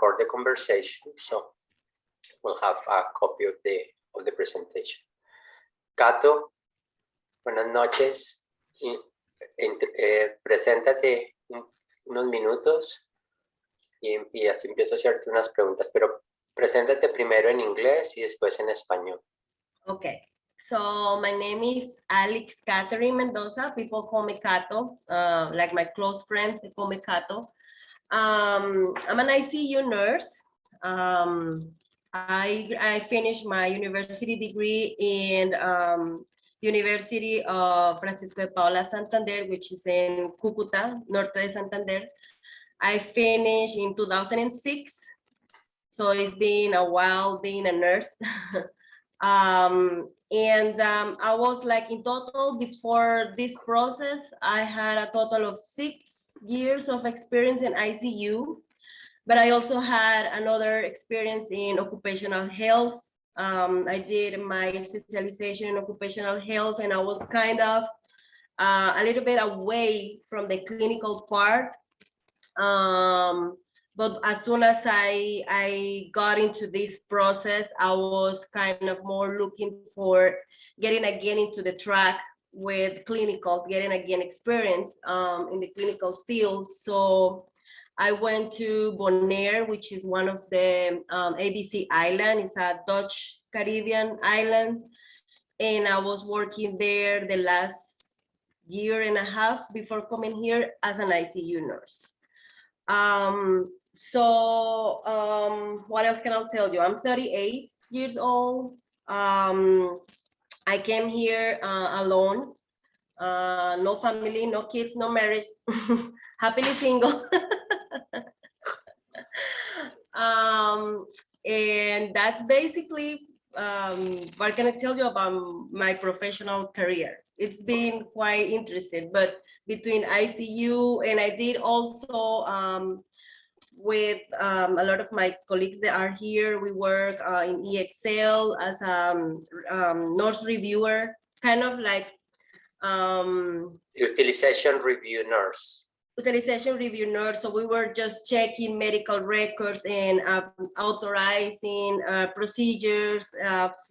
record the conversation, so we'll have a copy of the presentation. Cato, buenas noches. Preséntate unos minutos y así empiezo a hacerte unas preguntas, pero preséntate primero en inglés y después en español. Okay, so my name is Alex Catherine Mendoza. People call me Cato, like my close friends, they call me Cato. I'm an ICU nurse. I finished my university degree in University of Francisco de Paula Santander, which is in Cúcuta, norte de Santander. I finished in 2006, so it's been a while being a nurse. I was like in total before this process, I had a total of 6 years of experience in ICU, but I also had another experience in occupational health. I did my specialization in occupational health, and I was kind of a little bit away from the clinical part. But as soon as I got into this process, I was kind of more looking for getting again into the track with clinical, getting again experience in the clinical field. So I went to Bonaire, which is one of the ABC Island. It's a Dutch Caribbean island. And I was working there the last year and a half before coming here as an ICU nurse. What else can I tell you? I'm 38 years old. I came here alone, no family, no kids, no marriage, happily single. And that's basically what can I tell you about my professional career. It's been quite interesting, but between ICU and I did also with a lot of my colleagues that are here, we work in EXL as a nurse reviewer, kind of like Utilization review nurse. Utilization review nurse. So we were just checking medical records and authorizing procedures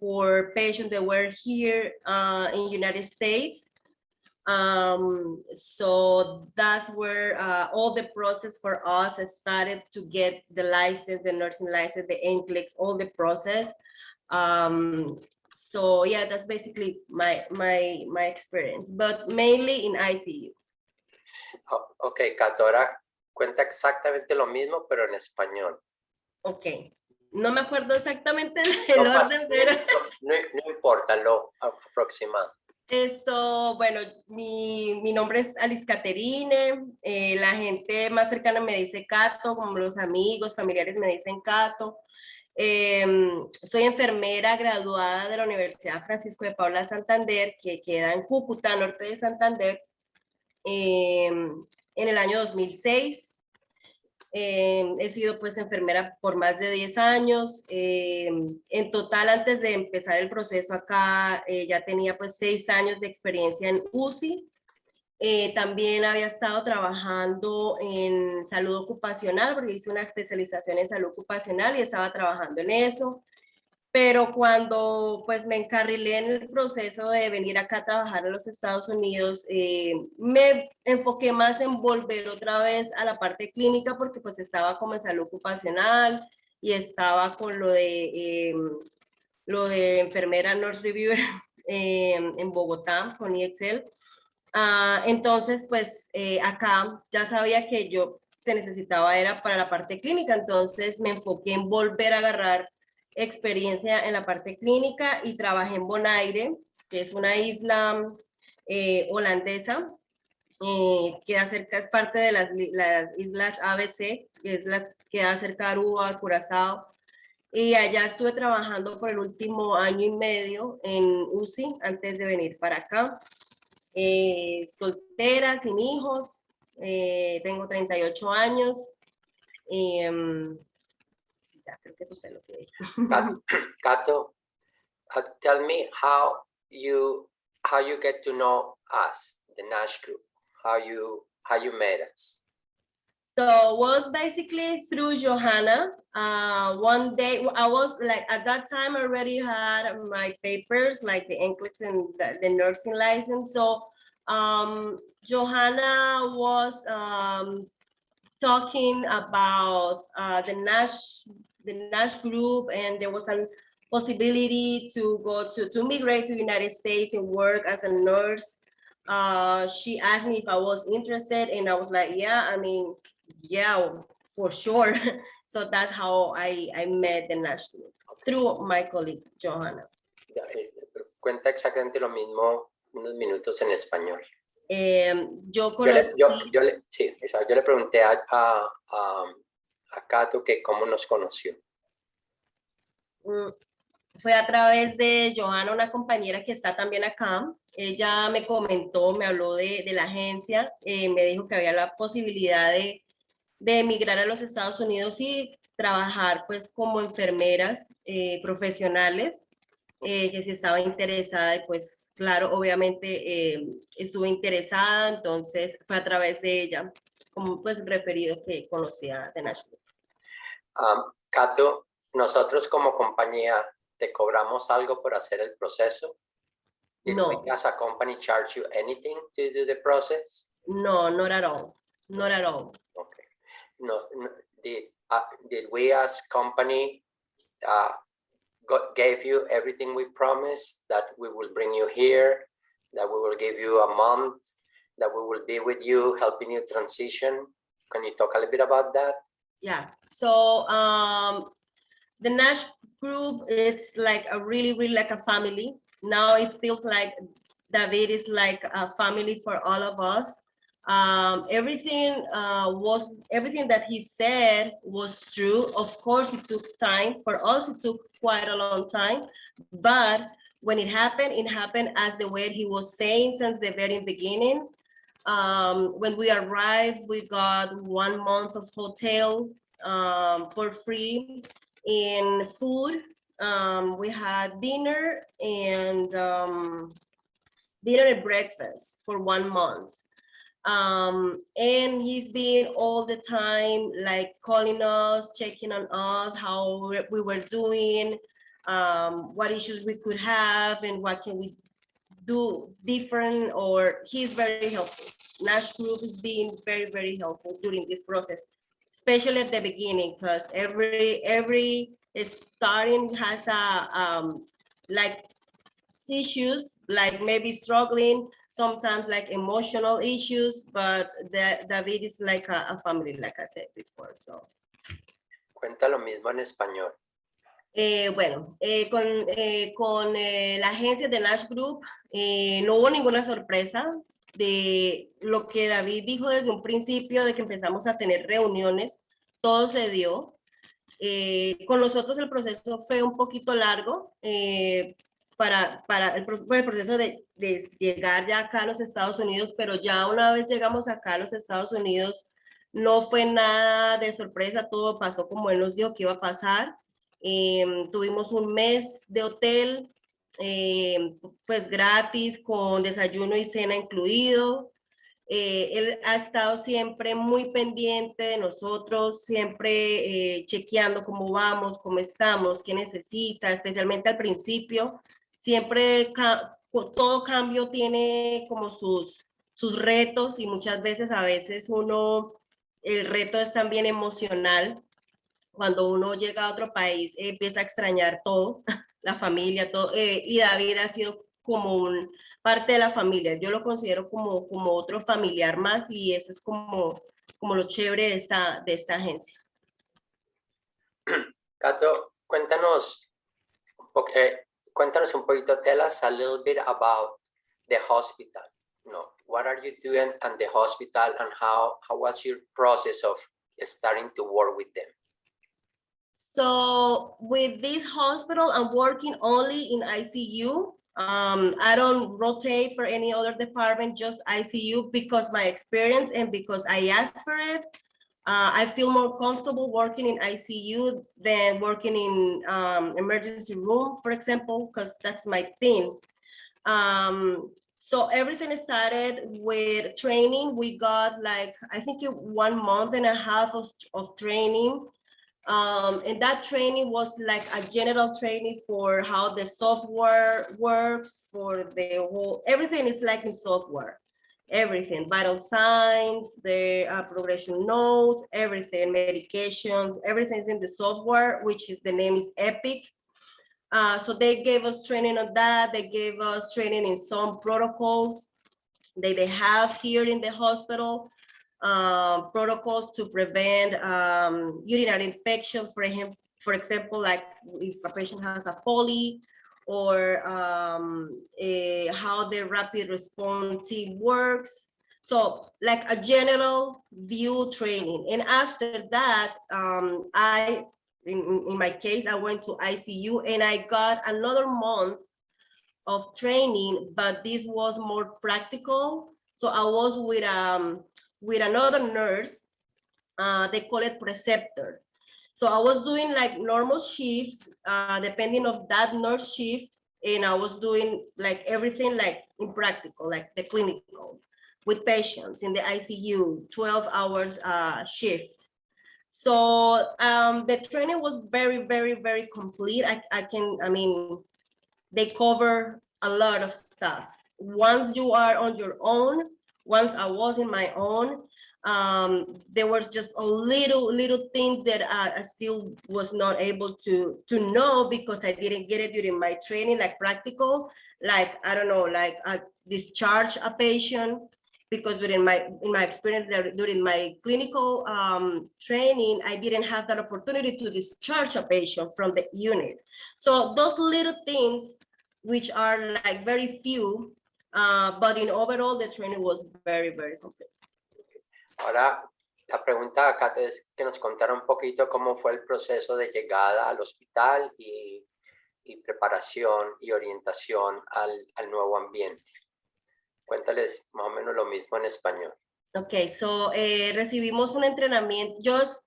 for patients that were here in United States. So that's where all the process for us started to get the license, the nursing license, the NCLEX, all the process. So yeah, that's basically my experience, but mainly in ICU. Ok, Cato, ahora cuenta exactamente lo mismo, pero en español. Ok, no me acuerdo exactamente del orden, pero... No importa, lo aproximado. Esto, bueno, mi nombre es Alice Caterine, la gente más cercana me dice Cato, como los amigos, familiares me dicen Cato. Soy enfermera graduada de la Universidad Francisco de Paula Santander, que queda en Cúcuta, norte de Santander, en el año 2006. He sido pues enfermera por más de 10 años. En total, antes de empezar el proceso acá, ya tenía pues 6 años de experiencia en UCI. También había estado trabajando en salud ocupacional, porque hice una especialización en salud ocupacional y estaba trabajando en eso. Pero cuando pues me encarrilé en el proceso de venir acá a trabajar en los Estados Unidos, me enfoqué más en volver otra vez a la parte clínica porque pues estaba como en salud ocupacional y estaba con lo de enfermera nurse reviewer en Bogotá con EXL. Entonces pues acá ya sabía que yo se necesitaba era para la parte clínica, entonces me enfoqué en volver a agarrar experiencia en la parte clínica y trabajé en Bonaire, que es una isla holandesa, queda cerca, es parte de las islas ABC, que es las que da cerca a Aruba, Curazao, y allá estuve trabajando por el último año y medio en UCI antes de venir para acá. Soltera, sin hijos, tengo 38 años. Ya, creo que eso es lo que dije. Cato, tell me how you get to know us, the NASH group, how you met us. So was basically through Johanna. One day I was like, at that time I already had my papers, like the NCLEX and the nursing license. So Johanna was talking about the NASH group, and there was a possibility to go to migrate to the United States and work as a nurse. She asked me if I was interested, and I was like, yeah, I mean, yeah, for sure. So that's how I met the NASH group, through my colleague, Johanna. Cuenta exactamente lo mismo unos minutos en español. Yo conocí... Sí, yo le pregunté a Cato que cómo nos conoció. Fue a través de Johanna, una compañera que está también acá. Ella me comentó, me habló de la agencia, me dijo que había la posibilidad de emigrar a los Estados Unidos y trabajar pues como enfermeras profesionales, que si estaba interesada, y pues claro, obviamente estuve interesada, entonces fue a través de ella, como pues referido, que conocía de Nashville. Cato, nosotros como compañía, ¿te cobramos algo por hacer el proceso? Did No. we as a company charge you anything to do the process? No, not at all. Not at all. Okay. No, did we as company gave you everything we promised, that we will bring you here, that we will give you a month, that we will be with you, helping you transition? Can you talk a little bit about that? Yeah, so the NASH group is like a really like a family. Now it feels like David is like a family for all of us. Everything that he said was true. Of course, it took time. For us, it took quite a long time. But when it happened as the way he was saying since the very beginning. When we arrived, we got 1 month of hotel for free. In food, we had dinner and breakfast for 1 month. And he's been all the time like calling us, checking on us, how we were doing, what issues we could have, and what can we do different. Or he's very helpful. NASH group is being very helpful during this process, especially at the beginning, because every starting has a like issues, like maybe struggling, sometimes like emotional issues, but David is like a family, like I said before. So cuenta lo mismo en español. Bueno, con la agencia de NASH Group no hubo ninguna sorpresa de lo que David dijo desde un principio, de que empezamos a tener reuniones, todo se dio. Con nosotros el proceso fue un poquito largo para el proceso de llegar ya acá a los Estados Unidos, pero ya una vez llegamos acá a los Estados Unidos, no fue nada de sorpresa, todo pasó como él nos dijo que iba a pasar. Tuvimos 1 mes de hotel, pues gratis, con desayuno y cena incluido. Él ha estado siempre muy pendiente de nosotros, siempre chequeando cómo vamos, cómo estamos, qué necesita, especialmente al principio. Siempre todo cambio tiene como sus retos, y muchas veces, el reto es también emocional. Cuando uno llega a otro país, empieza a extrañar todo, la familia, todo, y David ha sido como parte de la familia. Yo lo considero como otro familiar más, y eso es como lo chévere de esta agencia. Cato, cuéntanos un poquito, tell us a little bit about the hospital. What are you doing at the hospital, and how was your process of starting to work with them? So with this hospital, I'm working only in ICU. I don't rotate for any other department, just ICU, because my experience and because I asked for it. I feel more comfortable working in ICU than working in emergency room, for example, because that's my thing. So everything started with training. We got like, I think 1 month and a half of training. And that training was like a general training for how the software works, for the whole, everything is like in software. Everything, vital signs, the progression notes, everything, medications, everything's in the software, which is the name is Epic. So they gave us training on that. They gave us training in some protocols that they have here in the hospital, protocols to prevent urinary infection, for example, like if a patient has a Foley, or how the rapid response team works. So like a general view training. And after that, in my case, I went to ICU and I got another month of training, but this was more practical. So I was with another nurse, they call it preceptor. So I was doing like normal shifts, depending of that nurse shift, and I was doing like everything like in practical, like the clinical, with patients in the ICU, 12 hours shift. So the training was very, very, very complete. I mean, they cover a lot of stuff. Once you are on your own, once I was in my own, there was just a little things that I still was not able to know because I didn't get it during my training, like practical, like, I don't know, like discharge a patient, because in my experience during my clinical training, I didn't have that opportunity to discharge a patient from the unit. So those little things, which are like very few, but in overall, the training was very, very complete. Ahora, la pregunta acá es que nos contara un poquito cómo fue el proceso de llegada al hospital y preparación y orientación al nuevo ambiente. Cuéntales más o menos lo mismo en español. Ok, so recibimos un entrenamiento.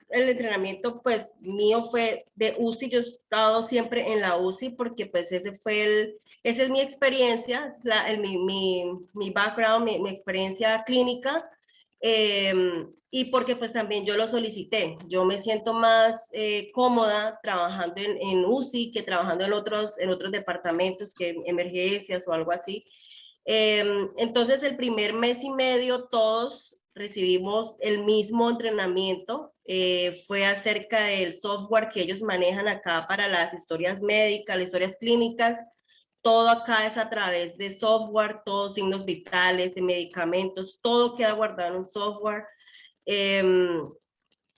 El entrenamiento pues mío fue de UCI. Yo he estado siempre en la UCI porque pues esa es mi experiencia, es mi background, mi experiencia clínica. Y porque pues también yo lo solicité. Yo me siento más cómoda trabajando en UCI que trabajando en otros departamentos, que emergencias o algo así. Entonces el primer mes y medio todos recibimos el mismo entrenamiento. Fue acerca del software que ellos manejan acá para las historias médicas, las historias clínicas. Todo acá es a través de software, todos signos vitales, de medicamentos, todo queda guardado en un software.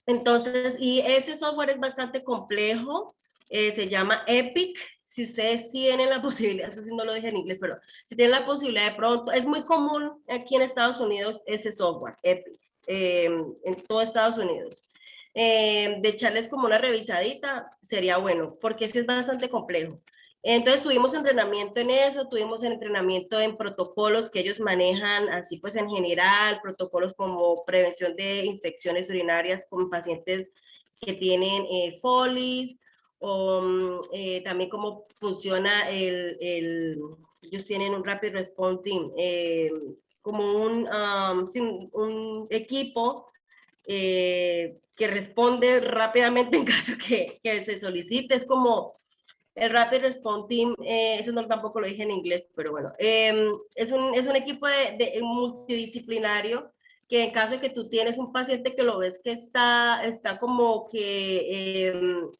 Entonces, y ese software es bastante complejo, se llama Epic. Si ustedes tienen la posibilidad, eso sí no lo dije en inglés, pero si tienen la posibilidad de pronto, es muy común aquí en Estados Unidos ese software, Epic, en todo Estados Unidos. De echarles como una revisadita sería bueno, porque ese es bastante complejo. Entonces tuvimos entrenamiento en eso, tuvimos entrenamiento en protocolos que ellos manejan, así pues en general, protocolos como prevención de infecciones urinarias con pacientes que tienen Foleys, o también cómo funciona ellos tienen un Rapid Response Team, como un equipo que responde rápidamente en caso que se solicite. Es como el Rapid Response Team, eso no, tampoco lo dije en inglés, pero bueno, es un equipo multidisciplinario que en caso de que tú tienes un paciente que lo ves que está como que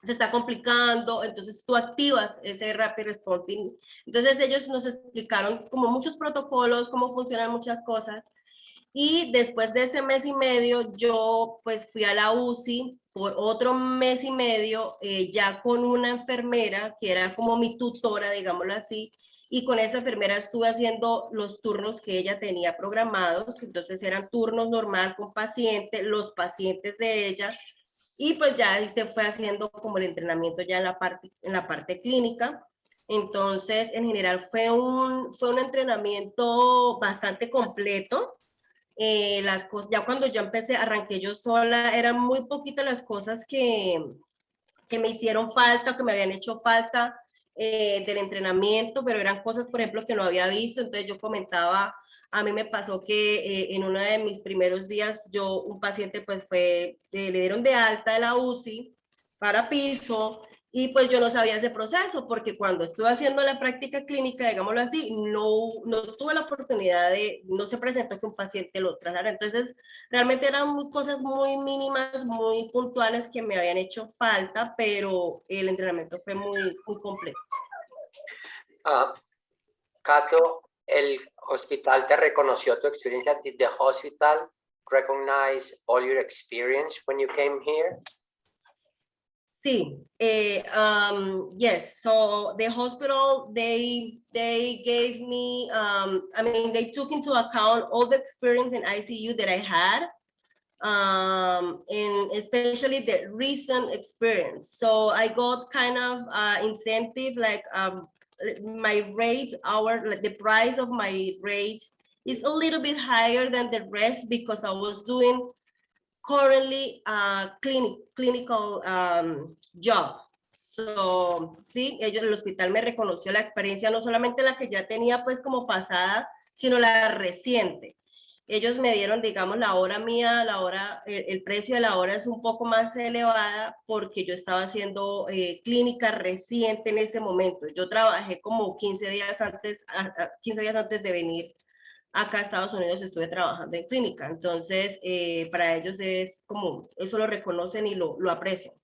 se está complicando, entonces tú activas ese Rapid Response Team. Entonces ellos nos explicaron como muchos protocolos, cómo funcionan muchas cosas. Y después de ese mes y medio, yo pues fui a la UCI por otro mes y medio, ya con una enfermera que era como mi tutora, digámoslo así, y con esa enfermera estuve haciendo los turnos que ella tenía programados. Entonces eran turnos normal con pacientes, los pacientes de ella, y pues ya ahí se fue haciendo como el entrenamiento ya en la parte clínica. Entonces, en general fue un entrenamiento bastante completo. Las cosas, ya cuando yo arranqué yo sola, eran muy poquitas las cosas que me hicieron falta, que me habían hecho falta. del entrenamiento, pero eran cosas, por ejemplo, que no había visto. Entonces yo comentaba, a mí me pasó que en uno de mis primeros días, un paciente pues le dieron de alta de la UCI para piso, y pues yo no sabía ese proceso, porque cuando estuve haciendo la práctica clínica, digámoslo así, no tuve la oportunidad no se presentó que un paciente lo tratara. Entonces, realmente eran cosas muy mínimas, muy puntuales que me habían hecho falta, pero el entrenamiento fue muy completo. Cato, ¿el hospital te reconoció tu experiencia? Did the hospital recognize all your experience when you came here? Sí, yes. So the hospital, they gave me, I mean, they took into account all the experience in ICU that I had, and especially the recent experience. So I got kind of incentive, like my rate, like the price of my rate is a little bit higher than the rest because I was doing currently clinical job. So, sí, el hospital me reconoció la experiencia, no solamente la que ya tenía pues como pasada, sino la reciente. Ellos me dieron, digamos, la hora mía, el precio de la hora es un poco más elevada porque yo estaba haciendo clínica reciente en ese momento. Yo trabajé como 15 días antes de venir acá a Estados Unidos, estuve trabajando en clínica. Entonces, para ellos es como, eso lo reconocen y lo aprecian.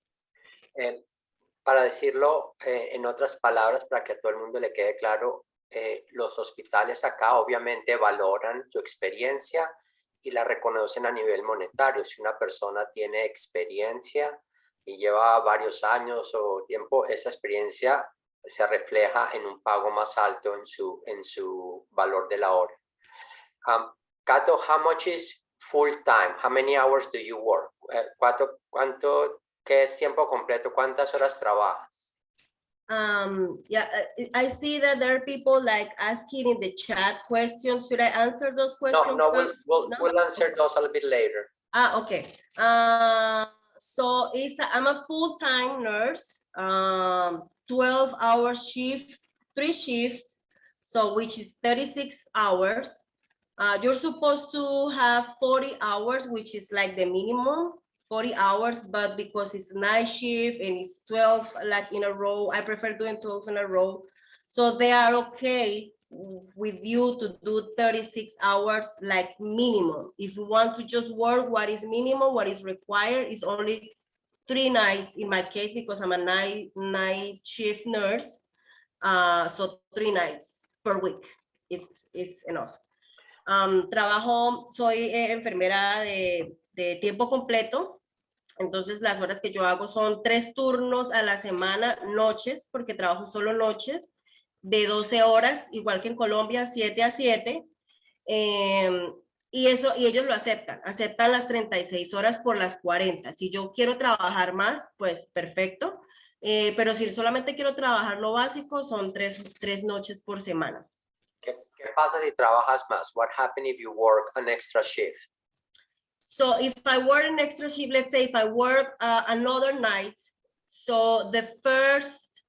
Para decirlo en otras palabras, para que a todo el mundo le quede claro, los hospitales acá obviamente valoran tu experiencia y la reconocen a nivel monetario. Si una persona tiene experiencia y lleva varios años o tiempo, esa experiencia se refleja en un pago más alto en su valor de la hora. Cato, how much is full time? How many hours do you work? ¿Qué es tiempo completo? ¿Cuántas horas trabajas? Yeah, I see that there are people like asking in the chat questions. Should I answer those questions? No, we'll answer those a little bit later. Okay. So I'm a full-time nurse, 12-hour shift, 3 shifts, so which is 36 hours. You're supposed to have 40 hours, which is like the minimum. 40 hours, but because it's night shift and it's 12 like in a row, I prefer doing 12 in a row. So they are okay with you to do 36 hours like minimum. If you want to just work what is minimum, what is required is only 3 nights in my case, because I'm a night shift nurse. So 3 nights per week is enough. Soy enfermera de tiempo completo, entonces las horas que yo hago son 3 turnos a la semana, noches, porque trabajo solo noches, de 12 horas, igual que en Colombia, 7 a 7, y ellos lo aceptan las 36 horas por las 40. Si yo quiero trabajar más, pues perfecto, pero si solamente quiero trabajar lo básico, son 3 noches por semana. ¿Qué pasa si trabajas más? What happens if you work an extra shift? So if I work an extra shift, let's say if I work another night, so the first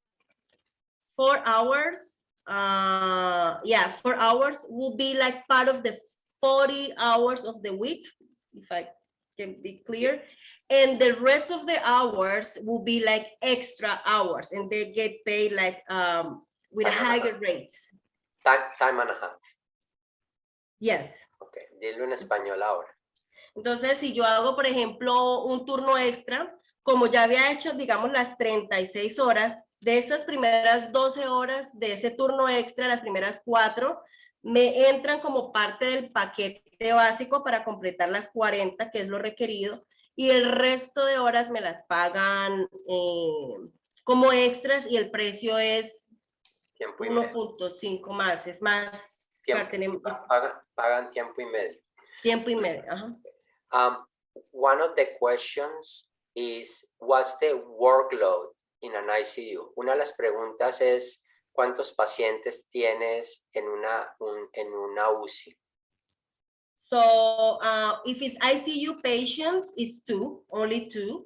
4 hours, 4 hours will be like part of the 40 hours of the week, if I can be clear. And the rest of the hours will be like extra hours, and they get paid like with higher rates. Time and a half. Yes. Okay, dilo en español ahora. Entonces, si yo hago, por ejemplo, un turno extra, como ya había hecho, digamos, las 36 horas, de estas primeras 12 horas de ese turno extra, las primeras 4, me entran como parte del paquete básico para completar las 40, que es lo requerido, y el resto de horas me las pagan como extras, y el precio es 1.5 más, es más. Pagan tiempo y medio. Tiempo y medio, ajá. One of the questions is, what's the workload in an ICU? Una de las preguntas es, ¿cuántos pacientes tienes en una UCI? So if it's ICU patients, it's 2, only 2.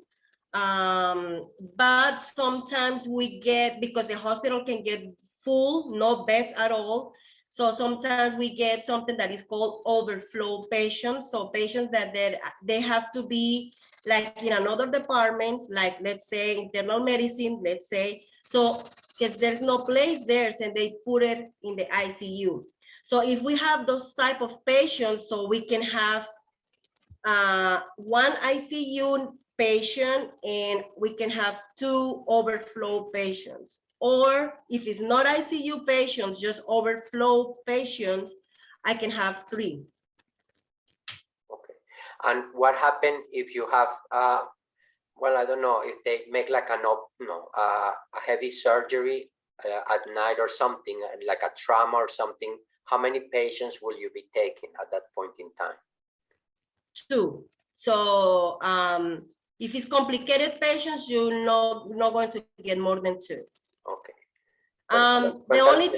But sometimes we get, because the hospital can get full, no beds at all. So sometimes we get something that is called overflow patients. So patients that they have to be like in another department, like let's say internal medicine, let's say. So because there's no place there, and they put it in the ICU. So if we have those type of patients, so we can have one ICU patient and we can have 2 overflow patients. Or if it's not ICU patients, just overflow patients, I can have 3. Okay. And what happened if you have, well, I don't know, if they make like a heavy surgery at night or something, like a trauma or something, how many patients will you be taking at that point in time? 2. So if it's complicated patients, you're not going to get more than 2. Okay. The only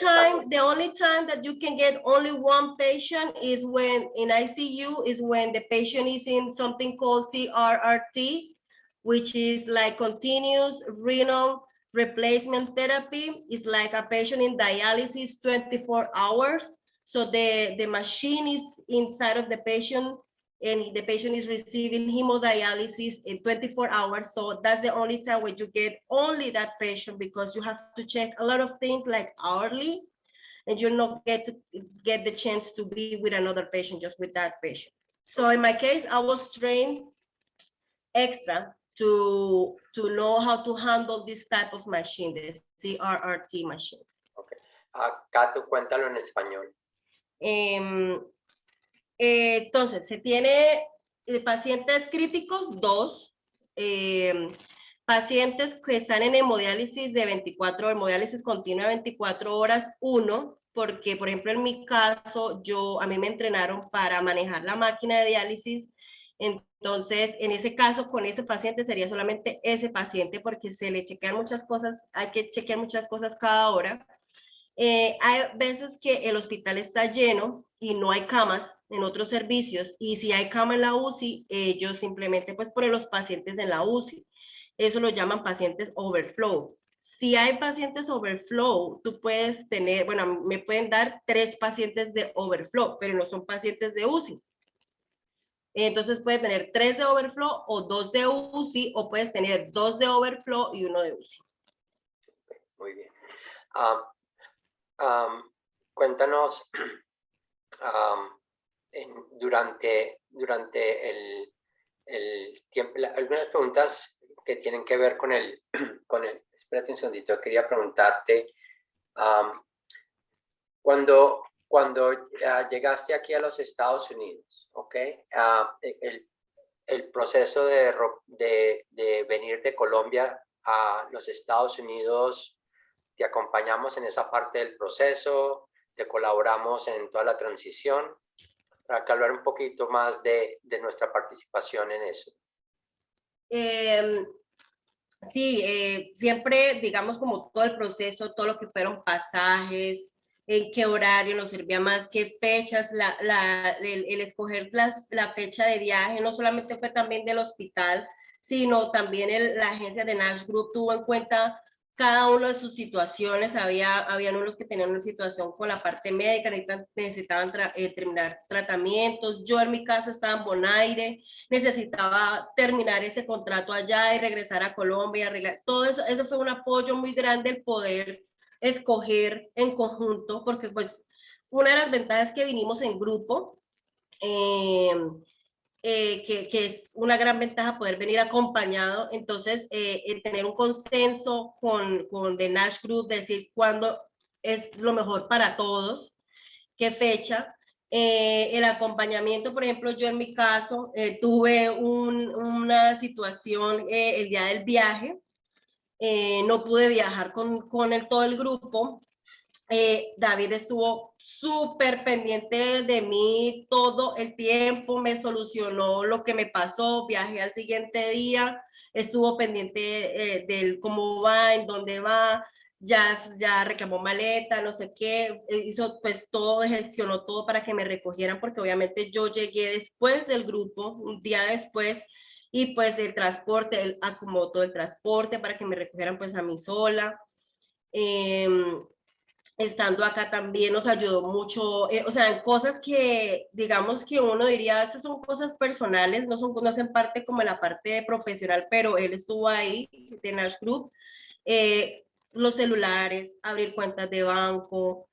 time that you can get only 1 patient is when in ICU, is when the patient is in something called CRRT, which is like continuous renal replacement therapy. It's like a patient in dialysis 24 hours. So the machine is inside of the patient and the patient is receiving hemodialysis in 24 hours. So that's the only time where you get only that patient, because you have to check a lot of things like hourly, and you not get the chance to be with another patient, just with that patient. So in my case, I was trained extra to know how to handle this type of machine, the CRRT machine. Okay. Cato, cuéntalo en español. Entonces, se tiene pacientes críticos 2, pacientes que están en hemodiálisis de 24 horas, hemodiálisis continua 24 horas, 1, porque por ejemplo en mi caso, a mí me entrenaron para manejar la máquina de diálisis. Entonces, en ese caso, con ese paciente sería solamente ese paciente, porque se le chequean muchas cosas, hay que chequear muchas cosas cada hora. Hay veces que el hospital está lleno y no hay camas en otros servicios, y si hay cama en la UCI, ellos simplemente pues ponen los pacientes en la UCI. Eso lo llaman pacientes overflow. Si hay pacientes overflow, tú puedes tener, bueno, me pueden dar 3 pacientes de overflow, pero no son pacientes de UCI. Entonces puedes tener 3 de overflow o 2 de UCI, o puedes tener 2 de overflow y 1 de UCI. Muy bien. Cuéntanos durante el tiempo, algunas preguntas que tienen que ver con el, espérate un segundito, quería preguntarte, cuando llegaste aquí a los Estados Unidos, ¿ok? El proceso de venir de Colombia a los Estados Unidos, te acompañamos en esa parte del proceso, te colaboramos en toda la transición, para que hablar un poquito más de nuestra participación en eso. Sí, siempre, digamos, como todo el proceso, todo lo que fueron pasajes, en qué horario nos servía más, qué fechas, el escoger la fecha de viaje, no solamente fue también del hospital, sino también la agencia de Nash Group tuvo en cuenta cada uno de sus situaciones. Habían unos que tenían una situación con la parte médica, necesitaban terminar tratamientos. Yo en mi caso estaba en Bonaire, necesitaba terminar ese contrato allá y regresar a Colombia, arreglar todo eso. Eso fue un apoyo muy grande, el poder escoger en conjunto, porque pues una de las ventajas es que vinimos en grupo, que es una gran ventaja poder venir acompañado. Entonces, tener un consenso con The Nash Group, decir cuándo es lo mejor para todos, qué fecha. El acompañamiento, por ejemplo, yo en mi caso tuve una situación el día del viaje, no pude viajar con todo el grupo. David estuvo súper pendiente de mí todo el tiempo, me solucionó lo que me pasó, viajé al siguiente día, estuvo pendiente de cómo va, en dónde va, ya reclamó maleta, no sé qué, hizo pues todo, gestionó todo para que me recogieran, porque obviamente yo llegué después del grupo, un día después, y pues el transporte, él acomodó todo el transporte para que me recogieran pues a mí sola. Estando acá también nos ayudó mucho, o sea, en cosas que digamos que uno diría, estas son cosas personales, no hacen parte como la parte profesional, pero él estuvo ahí en Ash Group, los celulares, abrir cuentas de banco,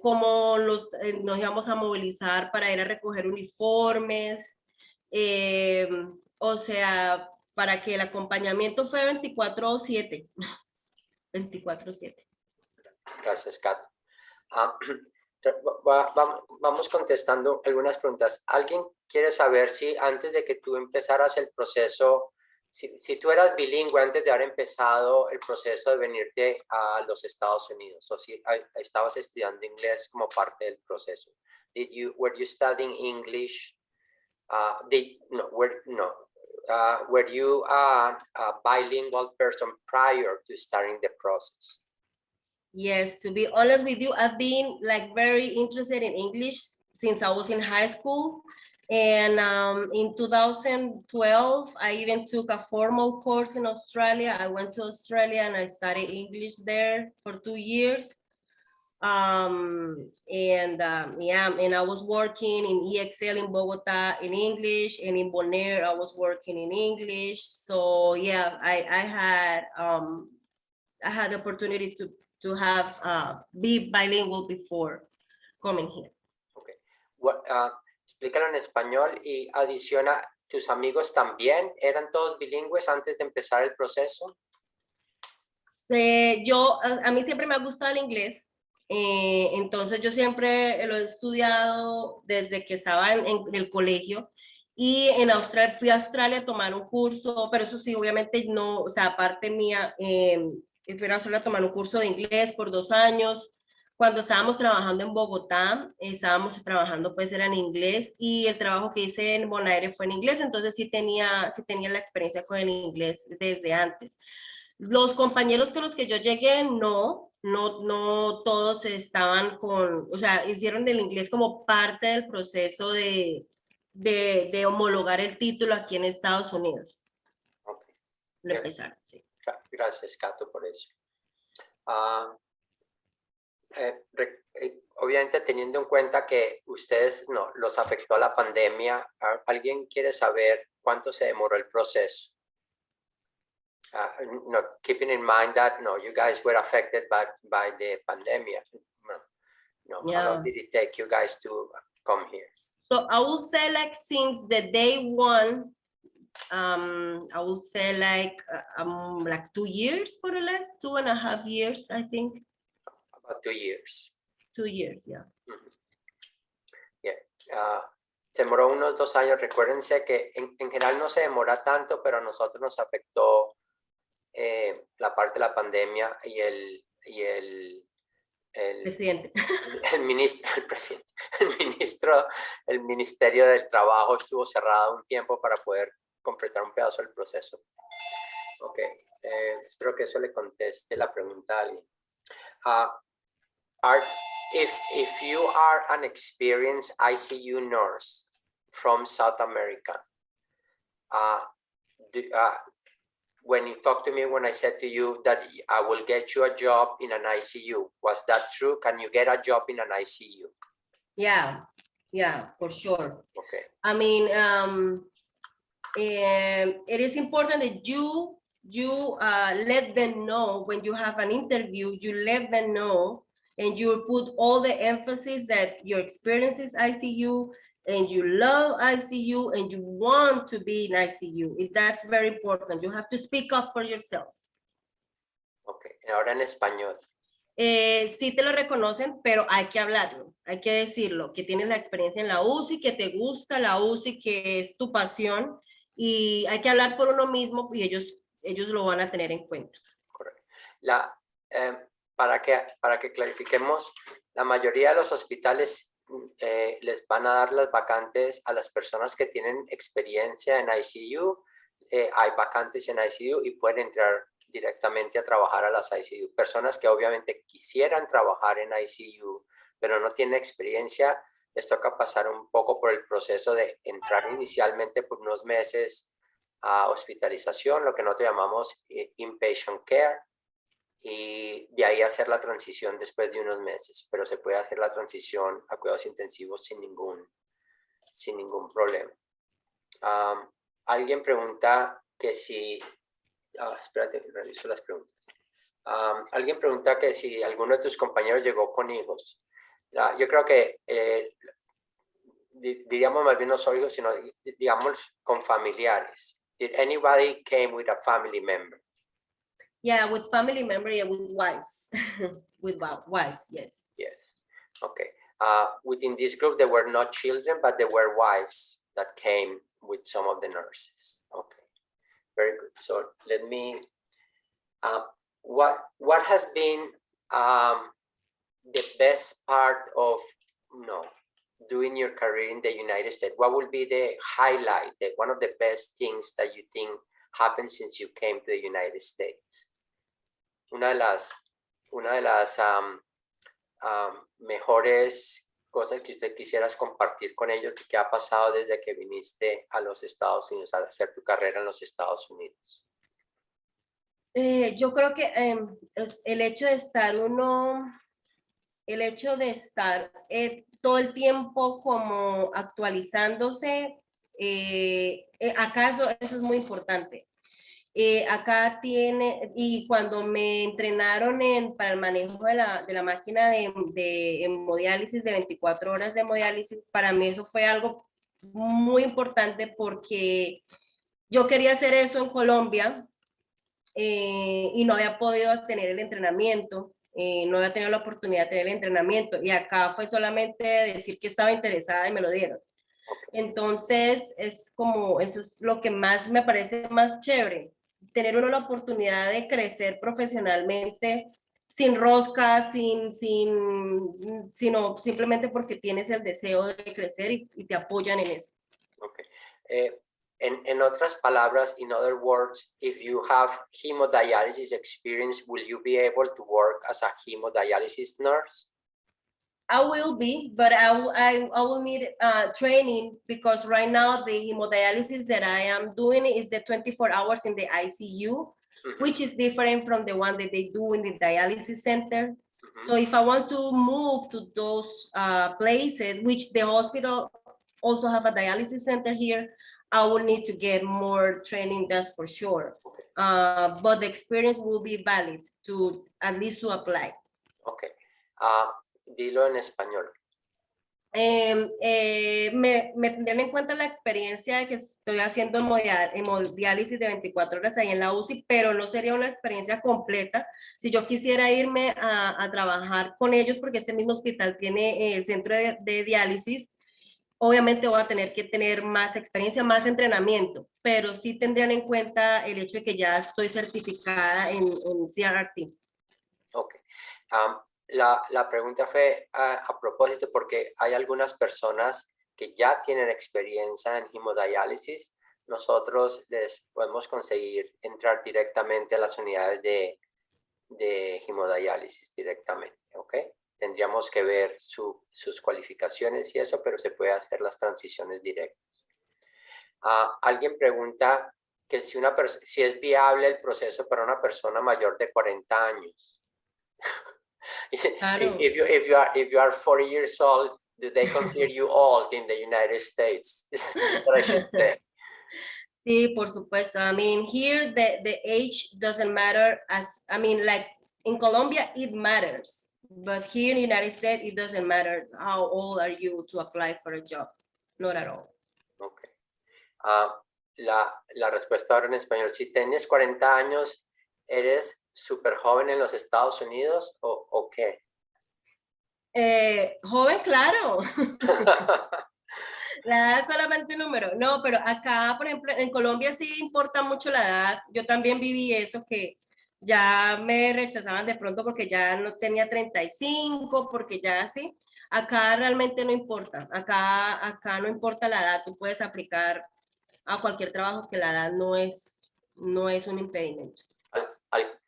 cómo nos íbamos a movilizar para ir a recoger uniformes, eh, o sea, para que el acompañamiento fue 24/7, 24/7. Gracias, Kat. Ah, vamos contestando algunas preguntas. ¿Alguien quiere saber si antes de que tú empezaras el proceso, si tú eras bilingüe antes de haber empezado el proceso de venirte a los Estados Unidos, o si estabas estudiando inglés como parte del proceso? Were you studying English? Were you a bilingual person prior to starting the process? Yes, to be honest with you, I've been like very interested in English since I was in high school. And in 2012, I even took a formal course in Australia. I went to Australia and I studied English there for 2 years. Yeah, and I was working in EXL in Bogota in English, and in Bonaire, I was working in English. So yeah, I had the opportunity to have be bilingual before coming here. Okay. Explícalo en español y adiciona, ¿tus amigos también eran todos bilingües antes de empezar el proceso? A mí siempre me ha gustado el inglés, entonces yo siempre lo he estudiado desde que estaba en el colegio, y en Australia, fui a Australia a tomar un curso, pero eso sí, obviamente no, o sea, aparte mía, fui a Australia a tomar un curso de inglés por 2 años. Cuando estábamos trabajando en Bogotá, estábamos trabajando pues era en inglés, y el trabajo que hice en Bonaire fue en inglés, entonces sí tenía la experiencia con el inglés desde antes. Los compañeros con los que yo llegué, no todos estaban o sea, hicieron del inglés como parte del proceso de homologar el título aquí en Estados Unidos. Okay. Lo empezaron, sí. Gracias, Cato, por eso. Obviamente, teniendo en cuenta que ustedes no los afectó la pandemia, ¿alguien quiere saber cuánto se demoró el proceso? No, keeping in mind that you guys were affected by the pandemic. Yeah. How long did it take you guys to come here? So I will say like since the day one, I will say like 2 years, more or less, 2.5 years, I think. About 2 years. 2 years, yeah. Mm-hmm. Yeah. Se demoró unos 2 años. Recuérdense que en general no se demora tanto, pero a nosotros nos afectó la parte de la pandemia y el presidente. El Ministerio del Trabajo estuvo cerrado un tiempo para poder completar un pedazo del proceso. Ok, espero que eso le conteste la pregunta a alguien. If you are an experienced ICU nurse from South America, when you talked to me, when I said to you that I will get you a job in an ICU, was that true? Can you get a job in an ICU? Yeah, for sure. Okay. I mean, it is important that you let them know when you have an interview, you let them know, and you put all the emphasis that your experience is ICU, and you love ICU, and you want to be in ICU. That's very important. You have to speak up for yourself. Okay, ahora en español. Sí te lo reconocen, pero hay que hablarlo, hay que decirlo, que tienes la experiencia en la UCI, que te gusta la UCI, que es tu pasión, y hay que hablar por uno mismo, y ellos lo van a tener en cuenta. Correcto. Para que clarifiquemos, la mayoría de los hospitales les van a dar las vacantes a las personas que tienen experiencia en ICU. Hay vacantes en ICU y pueden entrar directamente a trabajar a las ICU. Personas que obviamente quisieran trabajar en ICU, pero no tienen experiencia, les toca pasar un poco por el proceso de entrar inicialmente por unos meses a hospitalización, lo que nosotros llamamos inpatient care, y de ahí hacer la transición después de unos meses, pero se puede hacer la transición a cuidados intensivos sin ningún problema. Alguien pregunta que si, espérate, reviso las preguntas. Alguien pregunta que si alguno de tus compañeros llegó con hijos. Yo creo que diríamos más bien no solo hijos, sino digamos con familiares. Did anybody came with a family member? Yeah, with family member, yeah, with wives. With wives, yes. Yes. Okay. Within this group, there were not children, but there were wives that came with some of the nurses. Okay. Very good. So let me. What has been the best part of doing your career in the United States? What will be the highlight, one of the best things that you think happened since you came to the United States? Una de las mejores cosas que usted quisieras compartir con ellos que ha pasado desde que viniste a los Estados Unidos a hacer tu carrera en los Estados Unidos. Yo creo que es el hecho de estar todo el tiempo como actualizándose, acá eso es muy importante. Acá y cuando me entrenaron para el manejo de la máquina de hemodiálisis, de 24 horas de hemodiálisis, para mí eso fue algo muy importante porque yo quería hacer eso en Colombia y no había podido tener el entrenamiento, no había tenido la oportunidad de tener el entrenamiento y acá fue solamente decir que estaba interesada y me lo dieron. Entonces, eso es lo que más me parece más chévere, tener uno la oportunidad de crecer profesionalmente sin rosca, sino simplemente porque tienes el deseo de crecer y te apoyan en eso. Okay. En otras palabras, in other words, if you have hemodialysis experience, will you be able to work as a hemodialysis nurse? I will be, but I will need training because right now the hemodialysis that I am doing is the 24 hours in the ICU, which is different from the one that they do in the dialysis center. So if I want to move to those places, which the hospital also have a dialysis center here, I will need to get more training, that's for sure. Okay. But the experience will be valid to at least to apply. Okay. Dilo en español. Me tendrían en cuenta la experiencia de que estoy haciendo hemodiálisis de 24 horas ahí en la UCI, pero no sería una experiencia completa si yo quisiera irme a trabajar con ellos, porque este mismo hospital tiene el centro de diálisis. Obviamente voy a tener que tener más experiencia, más entrenamiento, pero sí tendrían en cuenta el hecho de que ya estoy certificada en CRRT. Ok. La pregunta fue a propósito porque hay algunas personas que ya tienen experiencia en hemodiálisis. Nosotros les podemos conseguir entrar directamente a las unidades de hemodiálisis directamente, ¿ok? Tendríamos que ver sus cualificaciones y eso, pero se puede hacer las transiciones directas. Alguien pregunta que si es viable el proceso para una persona mayor de 40 años. Claro. If you are 40 years old, do they consider you old in the United States? Is what I should say. Sí, por supuesto. I mean, here the age doesn't matter like in Colombia it matters, but here in the United States it doesn't matter how old are you to apply for a job. Not at all. Okay. La respuesta ahora en español, si tienes 40 años, ¿eres súper joven en los Estados Unidos o qué? Joven, claro. La edad es solamente un número. No, pero acá, por ejemplo, en Colombia sí importa mucho la edad. Yo también viví eso, que ya me rechazaban de pronto porque ya no tenía 35, porque ya así. Acá realmente no importa. Acá no importa la edad. Tú puedes aplicar a cualquier trabajo que la edad no es un impedimento.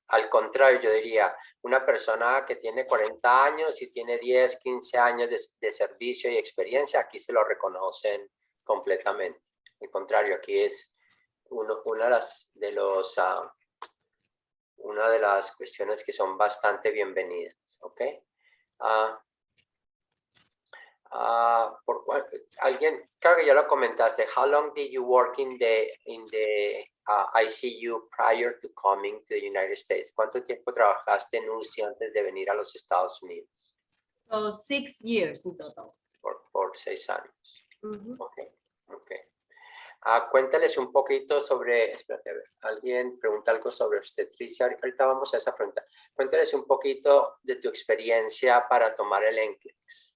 al contrario, yo diría, una persona que tiene 40 años y tiene 10, 15 años de servicio y experiencia, aquí se lo reconocen completamente. Al contrario, aquí es una de las cuestiones que son bastante bienvenidas, ¿ok? Alguien, creo que ya lo comentaste. How long did you work in the ICU prior to coming to the United States? ¿Cuánto tiempo trabajaste en UCI antes de venir a los Estados Unidos? So 6 years in total. Por 6 años. Uh-huh. Okay. Cuéntales un poquito sobre, espérate, a ver, alguien pregunta algo sobre obstetricia. Ahorita vamos a esa pregunta. Cuéntales un poquito de tu experiencia para tomar el NCLEX.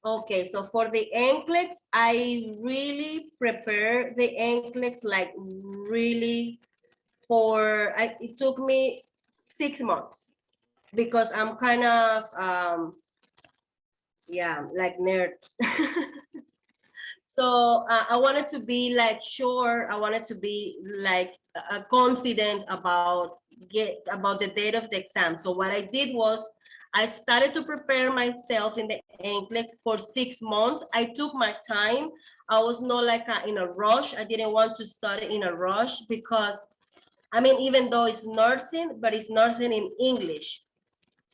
Okay, so for the NCLEX, I really prepare the NCLEX like really it took me 6 months because I'm kind of, like nerd. So I wanted to be like sure, I wanted to be like confident about the date of the exam. So what I did was I started to prepare myself in the NCLEX for 6 months. I took my time. I was not like in a rush. I didn't want to study in a rush because, I mean, even though it's nursing, but it's nursing in English.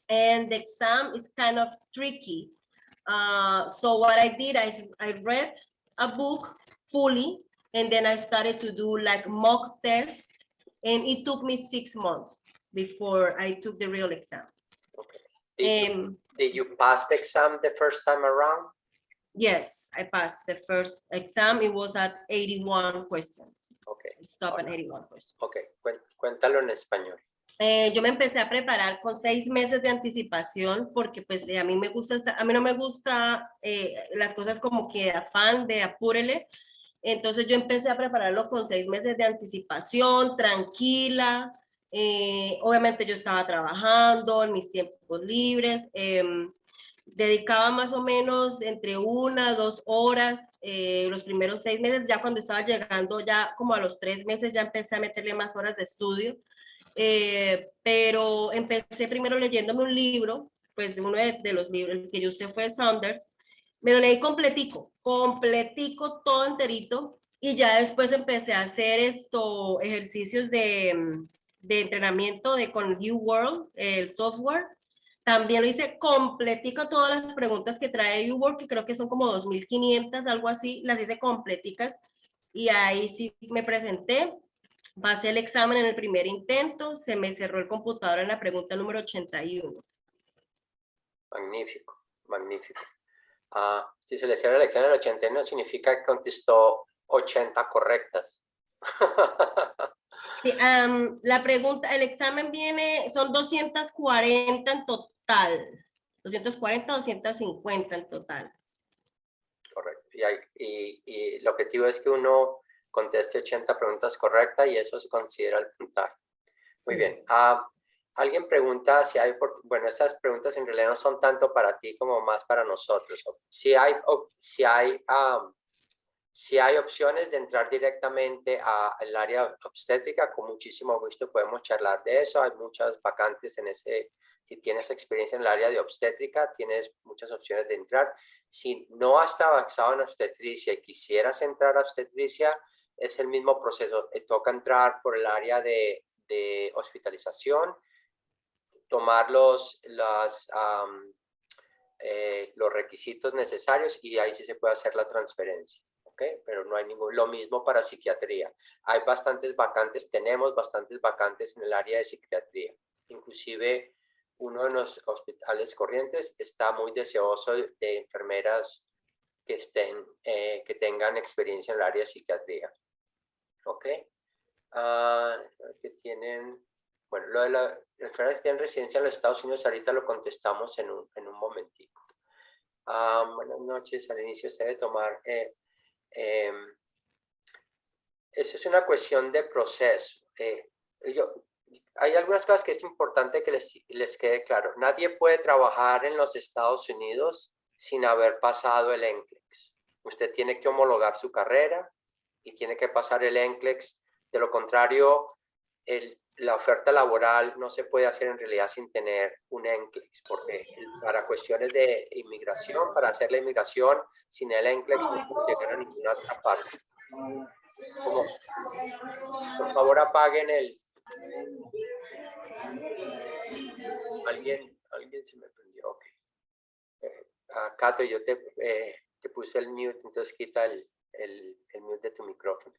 And the exam is kind of tricky. So what I did, I read a book fully, and then I started to do like mock tests, and it took me 6 months before I took the real exam. Okay. Did you pass the exam the first time around? Yes, I passed the first exam. It was at 81 questions. Okay. Stop at 81 questions. Okay, cuéntalo en español. Yo me empecé a preparar con 6 meses de anticipación porque pues a mí no me gusta las cosas como que afán de apúrele. Entonces yo empecé a prepararlo con 6 meses de anticipación, tranquila. Obviamente yo estaba trabajando en mis tiempos libres. Dedicaba más o menos entre 1 a 2 horas los primeros 6 meses. Ya cuando estaba llegando ya como a los 3 meses ya empecé a meterle más horas de estudio. Pero empecé primero leyéndome un libro, pues uno de los libros, el que yo usé fue Saunders. Me lo leí completico, todo enterito, y ya después empecé a hacer ejercicios de entrenamiento con UWorld, el software. También lo hice completico, todas las preguntas que trae UWorld, que creo que son como 2.500, algo así, las hice completicas, y ahí sí me presenté. Pasé el examen en el primer intento, se me cerró el computador en la pregunta número 81. Magnífico, magnífico. Si se le cierra el examen en el 81, significa que contestó 80 correctas. Sí, la pregunta, el examen son 240 en total. 240, 250 en total. Correcto. Y el objetivo es que uno conteste 80 preguntas correctas y eso se considera el puntaje. Muy Sí. bien. Alguien pregunta si hay, bueno, esas preguntas en realidad no son tanto para ti como más para nosotros. Si hay opciones de entrar directamente al área obstétrica, con muchísimo gusto podemos charlar de eso. Hay muchas vacantes en ese. Si tienes experiencia en el área de obstétrica, tienes muchas opciones de entrar. Si no has trabajado en obstetricia y quisieras entrar a obstetricia, es el mismo proceso. Te toca entrar por el área de hospitalización, tomar los requisitos necesarios y ahí sí se puede hacer la transferencia. ¿Okay? Pero no hay lo mismo para psiquiatría. Hay bastantes vacantes, tenemos bastantes vacantes en el área de psiquiatría. Inclusive uno de los hospitales Corrientes está muy deseoso de enfermeras que tengan experiencia en el área de psiquiatría. ¿Ok? Que tienen, bueno, lo de las enfermeras que tienen residencia en los Estados Unidos, ahorita lo contestamos en un momentico. Buenas noches, al inicio se debe tomar... eso es una cuestión de proceso. Hay algunas cosas que es importante que les quede claro. Nadie puede trabajar en los Estados Unidos sin haber pasado el NCLEX. Usted tiene que homologar su carrera y tiene que pasar el NCLEX. De lo contrario, la oferta laboral no se puede hacer en realidad sin tener un NCLEX, porque para cuestiones de inmigración, para hacer la inmigración, sin el NCLEX no puede llegar a ninguna otra parte. Por favor, apaguen el... Alguien se me prendió, ok. Cato, yo te puse el mute, entonces quita el mute de tu micrófono.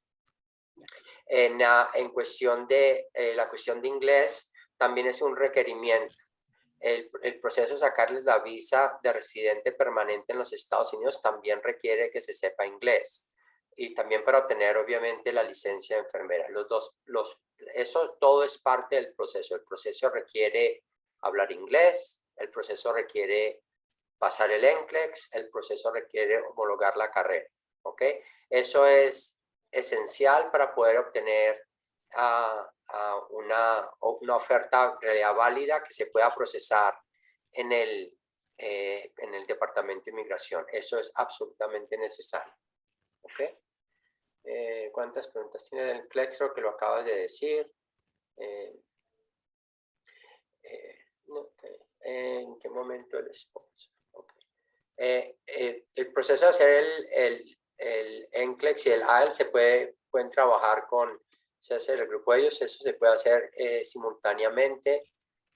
En cuestión de la cuestión de inglés, también es un requerimiento. El proceso de sacarles la visa de residente permanente en los Estados Unidos también requiere que se sepa inglés. Y también para obtener, obviamente, la licencia de enfermera. Eso todo es parte del proceso. El proceso requiere hablar inglés, el proceso requiere pasar el NCLEX, el proceso requiere homologar la carrera. ¿Ok? Eso es esencial para poder obtener una oferta en realidad válida que se pueda procesar en el Departamento de Inmigración. Eso es absolutamente necesario. ¿Ok? ¿Cuántas preguntas tiene el NCLEX? Creo que lo acabas de decir. ¿En qué momento el sponsor? Okay. El proceso de hacer el NCLEX y el IELTS pueden trabajar se hace el grupo de ellos, eso se puede hacer simultáneamente,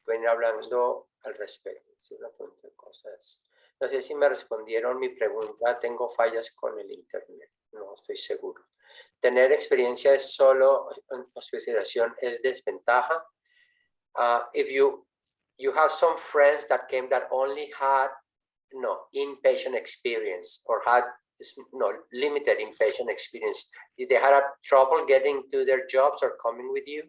pueden ir hablando al respecto. ¿Sí? Una pregunta de cosas. No sé si me respondieron mi pregunta, tengo fallas con el internet, no estoy seguro. Tener experiencia es solo hospitalización es desventaja. If you have some friends that came that only had inpatient experience or had limited inpatient experience, did they have trouble getting to their jobs or coming with you?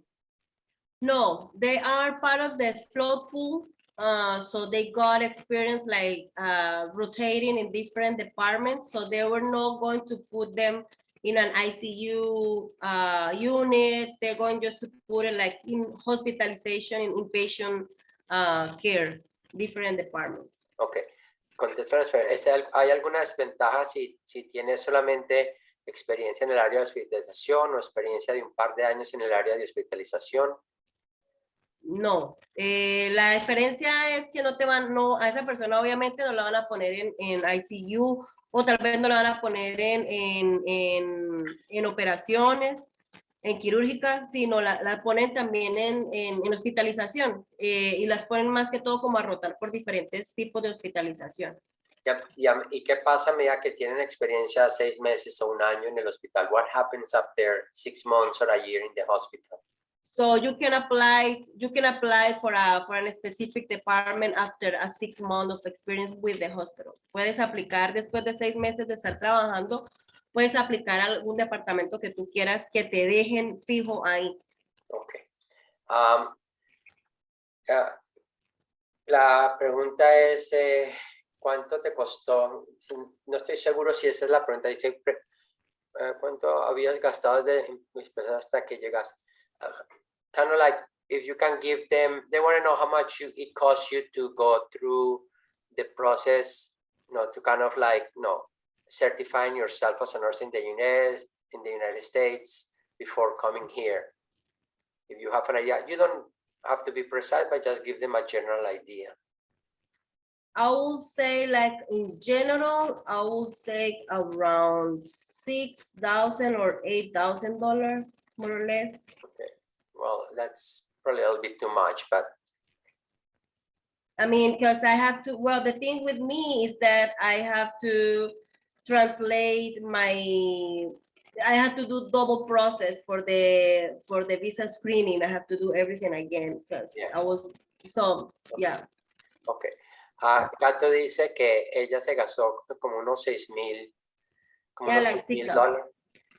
No, they are part of the float pool. So they got experience like rotating in different departments. So they were not going to put them in an ICU unit. They're going just to put it like in hospitalization, in inpatient care, different departments. Okay. ¿Hay alguna desventaja si tienes solamente experiencia en el área de hospitalización o experiencia de un par de años en el área de hospitalización? No, la diferencia es que a esa persona obviamente no la van a poner en ICU o tal vez no la van a poner en operaciones, en quirúrgicas, sino la ponen también en hospitalización y las ponen más que todo como a rotar por diferentes tipos de hospitalización. ¿Y qué pasa a medida que tienen experiencia 6 meses o un año en el hospital? What happens after 6 months or a year in the hospital? So you can apply for a specific department after a 6 months of experience with the hospital. Puedes aplicar después de 6 meses de estar trabajando, puedes aplicar a algún departamento que tú quieras que te dejen fijo ahí. Ok. La pregunta es, ¿cuánto te costó? No estoy seguro si esa es la pregunta. Dice, ¿cuánto habías gastado hasta que llegaste? Kind of like, if you can give them, they want to know how much it costs you to go through the process, to kind of like, certifying yourself as a nurse in the United States before coming here. If you have an idea, you don't have to be precise, but just give them a general idea. I will say, like, in general, I will say around $6,000 or $8,000, more or less. Okay, well, that's probably a little bit too much, but I mean, because I have to, well, the thing with me is that I have to translate I have to do double process for the visa screening. I have to do everything again because yeah. Okay. Cato dice que ella se gastó como unos $6,000, como unos $6,000,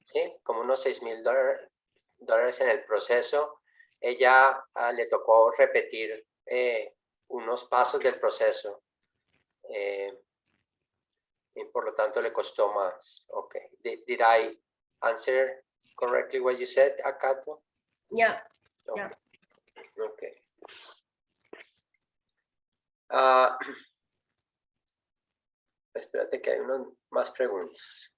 ¿sí? Como unos $6,000 en el proceso. Ella le tocó repetir unos pasos del proceso y por lo tanto le costó más. Okay. Did I answer correctly what you said, Cato? Yeah. Okay. Yeah. Okay. Espérate que hay unas más preguntas.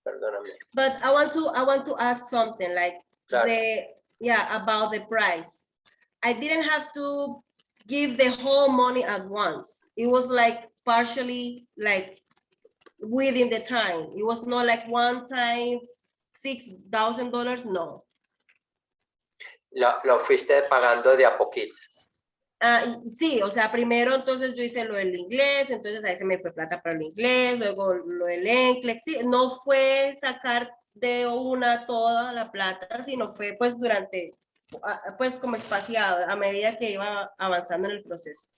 perdóname. But I want to add something like Claro. about the price. I didn't have to give the whole money at once. It was like partially like within the time. It was not like one time $6,000. No. Lo fuiste pagando de a poquito. Sí, o sea, primero entonces yo hice lo del inglés, entonces ahí se me fue plata para el inglés, luego lo del NCLEX, sí, no fue sacar de una toda la plata, sino fue pues durante, pues como espaciado, a medida que iba avanzando en el proceso.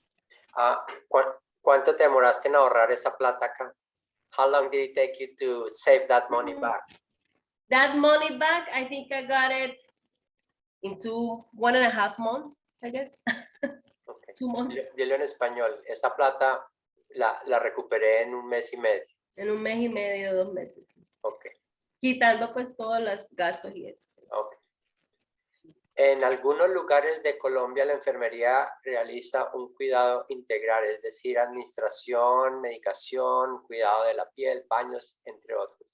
¿Cuánto te demoraste en ahorrar esa plata acá? How long did it take you to save that money back? That money back, I think I got it in 1.5 months, I guess. Okay. 2 months. Dilo en español. Esa plata la recuperé en 1 mes y medio. En 1 mes y medio, 2 meses. Ok. Quitando pues todos los gastos y eso. Okay. En algunos lugares de Colombia la enfermería realiza un cuidado integral, es decir, administración, medicación, cuidado de la piel, baños, entre otros.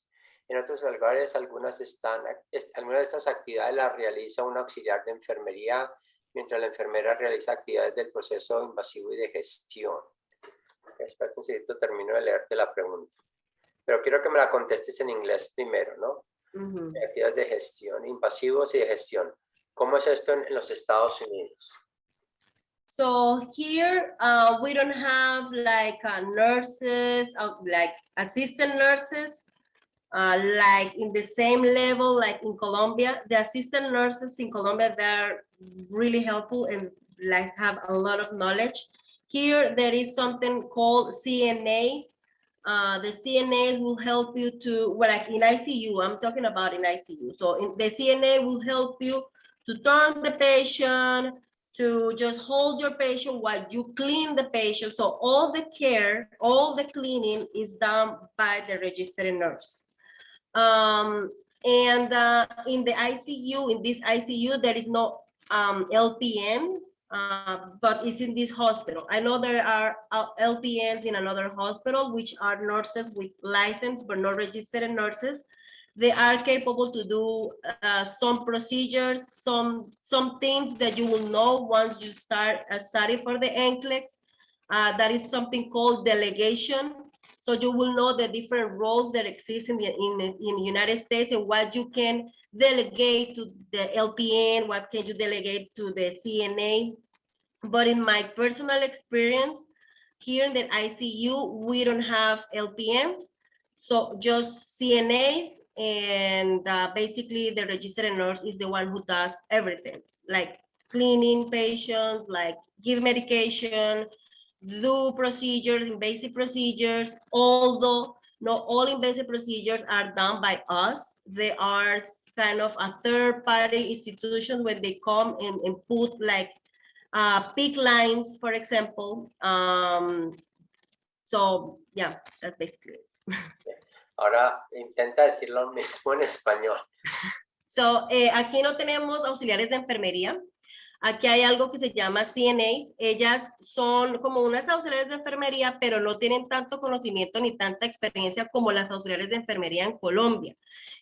En otros lugares, algunas de estas actividades las realiza un auxiliar de enfermería, mientras la enfermera realiza actividades del proceso invasivo y de gestión. Espera un segundo, termino de leerte la pregunta. Pero quiero que me la contestes en inglés primero, ¿no? Actividades de gestión, invasivos y de gestión. ¿Cómo es esto en los Estados Unidos? So here we don't have like nurses, like assistant nurses, like in the same level like in Colombia. The assistant nurses in Colombia, they're really helpful and like have a lot of knowledge. Here there is something called CNAs. The CNAs will help you to, well, like in ICU, I'm talking about in ICU. So the CNA will help you to turn the patient, to just hold your patient while you clean the patient. So all the care, all the cleaning is done by the registered nurse. And in the ICU, in this ICU, there is no LPN, but it's in this hospital. I know there are LPNs in another hospital, which are nurses with license, but not registered nurses. They are capable to do some procedures, some things that you will know once you start a study for the NCLEX. That is something called delegation. So you will know the different roles that exist in the United States and what you can delegate to the LPN, what can you delegate to the CNA. But in my personal experience, here in the ICU, we don't have LPNs, so just CNAs, and basically the registered nurse is the one who does everything, like cleaning patients, like give medication, do procedures, invasive procedures, although not all invasive procedures are done by us. They are kind of a third-party institution when they come and put like PICC lines, for example. So yeah, that's basically it. Ahora intenta decir lo mismo en español. So, aquí no tenemos auxiliares de enfermería. Aquí hay algo que se llama CNAs. Ellas son como unas auxiliares de enfermería, pero no tienen tanto conocimiento ni tanta experiencia como las auxiliares de enfermería en Colombia.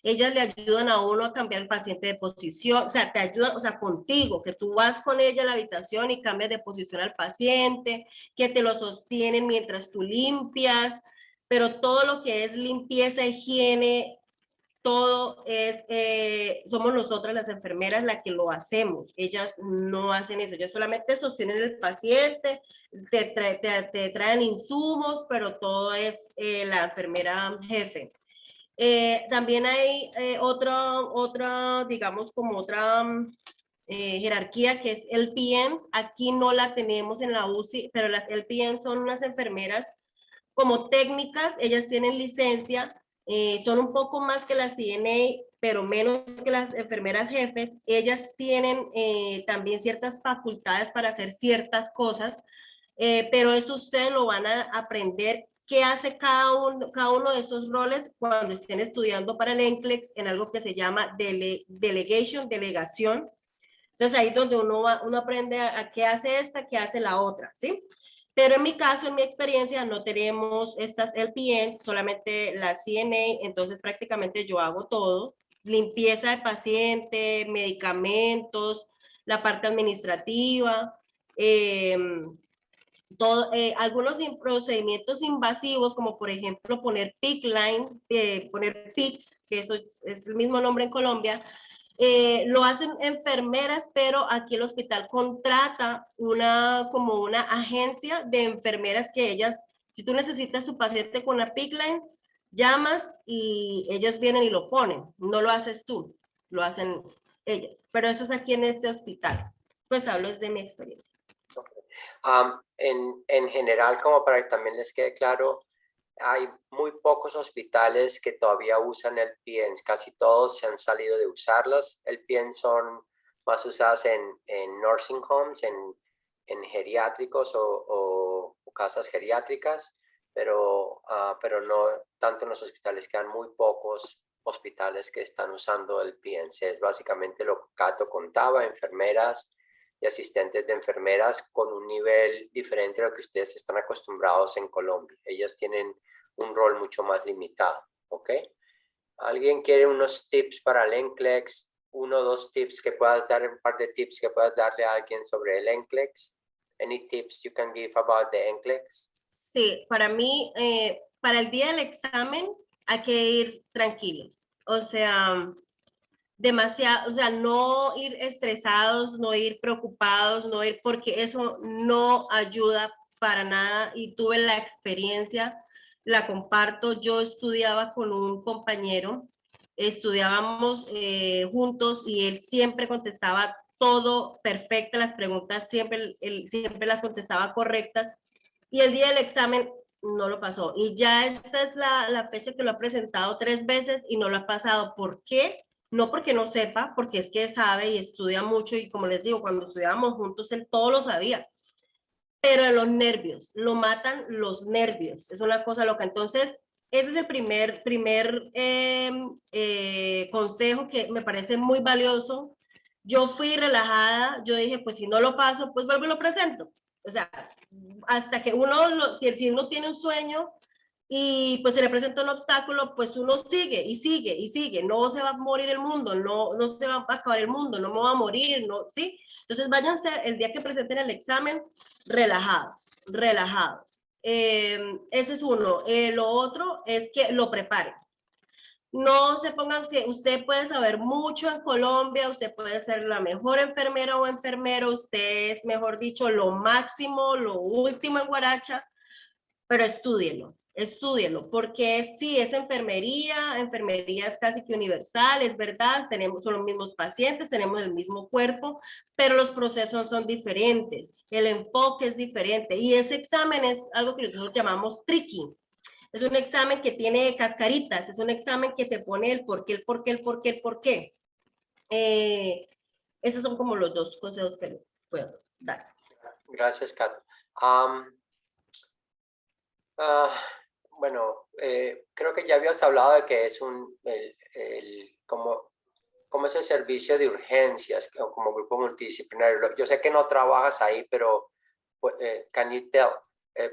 Ellas le ayudan a uno a cambiar el paciente de posición, o sea, te ayudan, o sea, contigo, que tú vas con ella a la habitación y cambias de posición al paciente, que te lo sostienen mientras tú limpias, pero todo lo que es limpieza, higiene, todo es, somos nosotras las enfermeras las que lo hacemos. Ellas no hacen eso, ellas solamente sostienen el paciente, te traen insumos, pero todo es la enfermera jefe. También hay otra, digamos, como otra jerarquía que es LPN. Aquí no la tenemos en la UCI, pero las LPN son unas enfermeras como técnicas, ellas tienen licencia, son un poco más que las CNA, pero menos que las enfermeras jefes. Ellas tienen también ciertas facultades para hacer ciertas cosas, pero eso ustedes lo van a aprender qué hace cada uno de estos roles cuando estén estudiando para el NCLEX en algo que se llama delegación. Entonces ahí es donde uno aprende a qué hace esta, qué hace la otra, ¿sí? Pero en mi caso, en mi experiencia, no tenemos estas LPNs, solamente la CNA, entonces prácticamente yo hago todo, limpieza de paciente, medicamentos, la parte administrativa, eh, todo, algunos procedimientos invasivos, como por ejemplo poner PIC lines, poner PICs, que eso es el mismo nombre en Colombia, lo hacen enfermeras, pero aquí el hospital contrata como una agencia de enfermeras que ellas, si tú necesitas su paciente con una PIC line, llamas y ellas vienen y lo ponen. No lo haces tú, lo hacen ellas. Pero eso es aquí en este hospital. Pues hablo de mi experiencia. En general, como para que también les quede claro, hay muy pocos hospitales que todavía usan el LPNs, casi todos se han salido de usarlos. El LPNs son más usadas en nursing homes, en geriátricos o casas geriátricas, pero no tanto en los hospitales. Quedan muy pocos hospitales que están usando el LPNs. Es básicamente lo que Cato contaba, enfermeras y asistentes de enfermeras con un nivel diferente a lo que ustedes están acostumbrados en Colombia. Ellas tienen un rol mucho más limitado, ¿ok? ¿Alguien quiere unos tips para el NCLEX? Uno o dos tips que puedas dar, un par de tips que puedas darle a alguien sobre el NCLEX. Any tips you can give about the NCLEX? Sí, para mí, para el día del examen hay que ir tranquilo. O sea, demasiado, o sea, no ir estresados, no ir preocupados, no ir, porque eso no ayuda para nada. Y tuve la experiencia, la comparto. Yo estudiaba con un compañero, estudiábamos juntos y él siempre contestaba todo perfecto, las preguntas siempre, él siempre las contestaba correctas. Y el día del examen no lo pasó. Y ya esta es la fecha que lo ha presentado 3 veces y no lo ha pasado. ¿Por qué? No porque no sepa, porque es que sabe y estudia mucho y como les digo, cuando estudiábamos juntos, él todo lo sabía. Pero los nervios, lo matan los nervios, es una cosa loca. Entonces, ese es el primer consejo que me parece muy valioso. Yo fui relajada, yo dije, pues si no lo paso, pues vuelvo y lo presento. O sea, hasta que si uno tiene un sueño y pues se le presenta un obstáculo, pues uno sigue y sigue y sigue. No se va a morir el mundo, no se va a acabar el mundo, no me va a morir, no, ¿sí? Entonces váyanse el día que presenten el examen relajados, relajados. Ese es uno. Lo otro es que lo preparen. No se pongan que usted puede saber mucho en Colombia, usted puede ser la mejor enfermera o enfermero, usted es, mejor dicho, lo máximo, lo último en Guaracha, pero estúdielo, porque sí, es enfermería es casi que universal, es verdad, son los mismos pacientes, tenemos el mismo cuerpo, pero los procesos son diferentes, el enfoque es diferente, y ese examen es algo que nosotros llamamos tricky. Es un examen que tiene cascaritas, es un examen que te pone el por qué, el por qué, el por qué, el por qué. Esos son como los dos consejos que les puedo dar. Gracias, Cato. Bueno, creo que ya habías hablado de que es como es el servicio de urgencias, como grupo multidisciplinario. Yo sé que no trabajas ahí, pero can you tell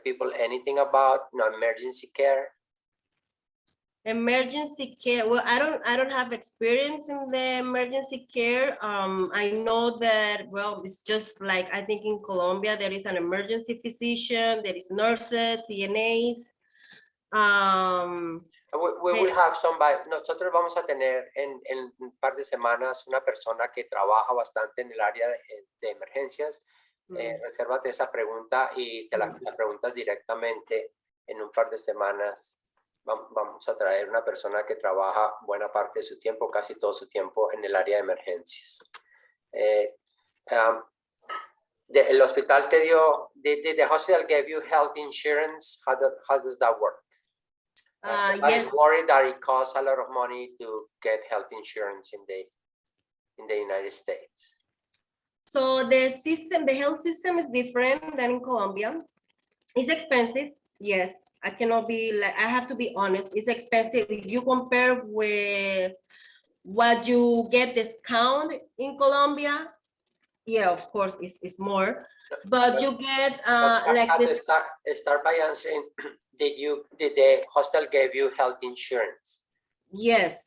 people anything about emergency care? Emergency care. Well, I don't have experience in the emergency care. I know that, well, it's just like, I think in Colombia, there is an emergency physician, there is nurses, CNAs. We will have somebody. Nosotros vamos a tener en un par de semanas una persona que trabaja bastante en el área de emergencias. Resérvate esa pregunta y te la preguntas directamente en un par de semanas. Vamos a traer una persona que trabaja buena parte de su tiempo, casi todo su tiempo en el área de emergencias. El hospital te dio, did the hospital give you health insurance? How does that work? I was worried that it costs a lot of money to get health insurance in the United States. So the health system is different than in Colombia. It's expensive, yes. I have to be honest, it's expensive. If you compare with what you get discount in Colombia, Yeah, of course, it's more, but you get like Have to this. start by answering. Did the hostel give you health insurance? Yes.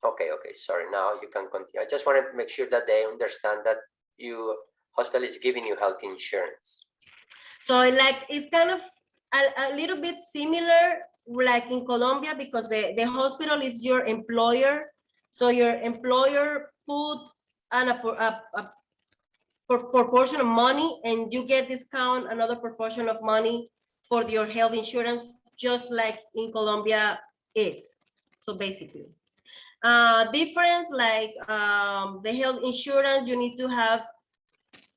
Okay, sorry. Now you can continue. I just want to make sure that they understand that you hostel is giving you health insurance. So like it's kind of a little bit similar like in Colombia, because the hospital is your employer. So your employer put a proportion of money, and you get discount another proportion of money for your health insurance, just like in Colombia is. So basically, difference like the health insurance, you need to have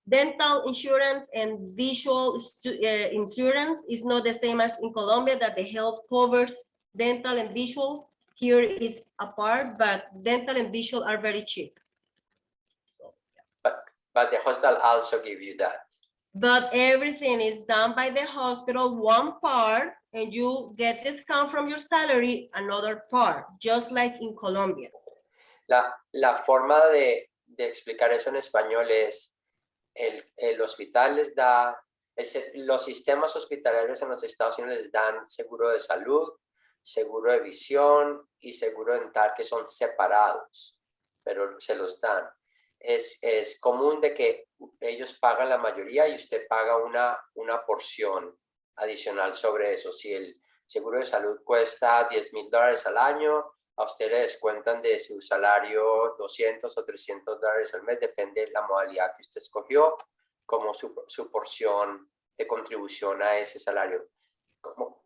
dental insurance, and visual insurance is not the same as in Colombia, that the health covers dental and visual. Here is apart, but dental and visual are very cheap. But the hostel also give you that. But everything is done by the hospital, one part, and you get discount from your salary, another part, just like in Colombia. La forma de explicar eso en español es, el hospital les da, los sistemas hospitalarios en los Estados Unidos les dan seguro de salud, seguro de visión y seguro dental, que son separados, pero se los dan. Es común de que ellos pagan la mayoría y usted paga una porción adicional sobre eso. Si el seguro de salud cuesta $10,000 al año, a usted le descuentan de su salario $200 o $300 al mes, depende de la modalidad que usted escogió, como su porción de contribución a ese salario.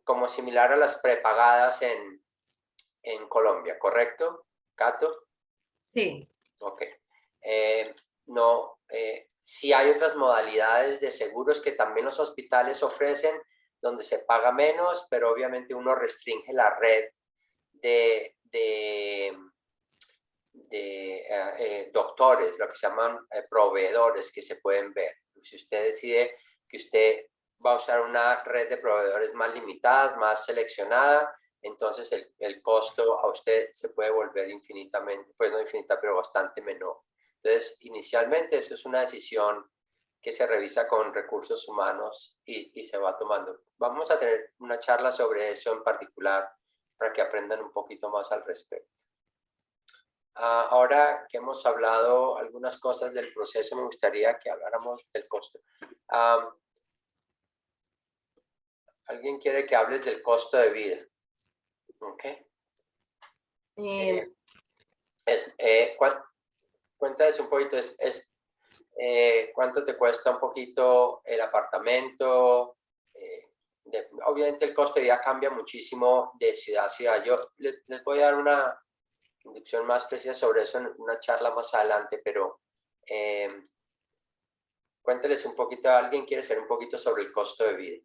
Como similar a las prepagadas en Colombia, ¿correcto, Cato? Sí. Ok. Sí hay otras modalidades de seguros que también los hospitales ofrecen, donde se paga menos, pero obviamente uno restringe la red de doctores, lo que se llaman proveedores que se pueden ver. Si usted decide que usted va a usar una red de proveedores más limitada, más seleccionada, entonces el costo a usted se puede volver infinitamente, pues no infinita, pero bastante menor. Entonces, inicialmente eso es una decisión que se revisa con recursos humanos y se va tomando. Vamos a tener una charla sobre eso en particular para que aprendan un poquito más al respecto. Ahora que hemos hablado algunas cosas del proceso, me gustaría que habláramos del costo. ¿Alguien quiere que hables del costo de vida? Ok. Cuéntales un poquito, ¿cuánto te cuesta un poquito el apartamento? Obviamente el costo de vida cambia muchísimo de ciudad a ciudad. Yo les voy a dar una inducción más precisa sobre eso en una charla más adelante, pero cuéntales un poquito, ¿alguien quiere saber un poquito sobre el costo de vida?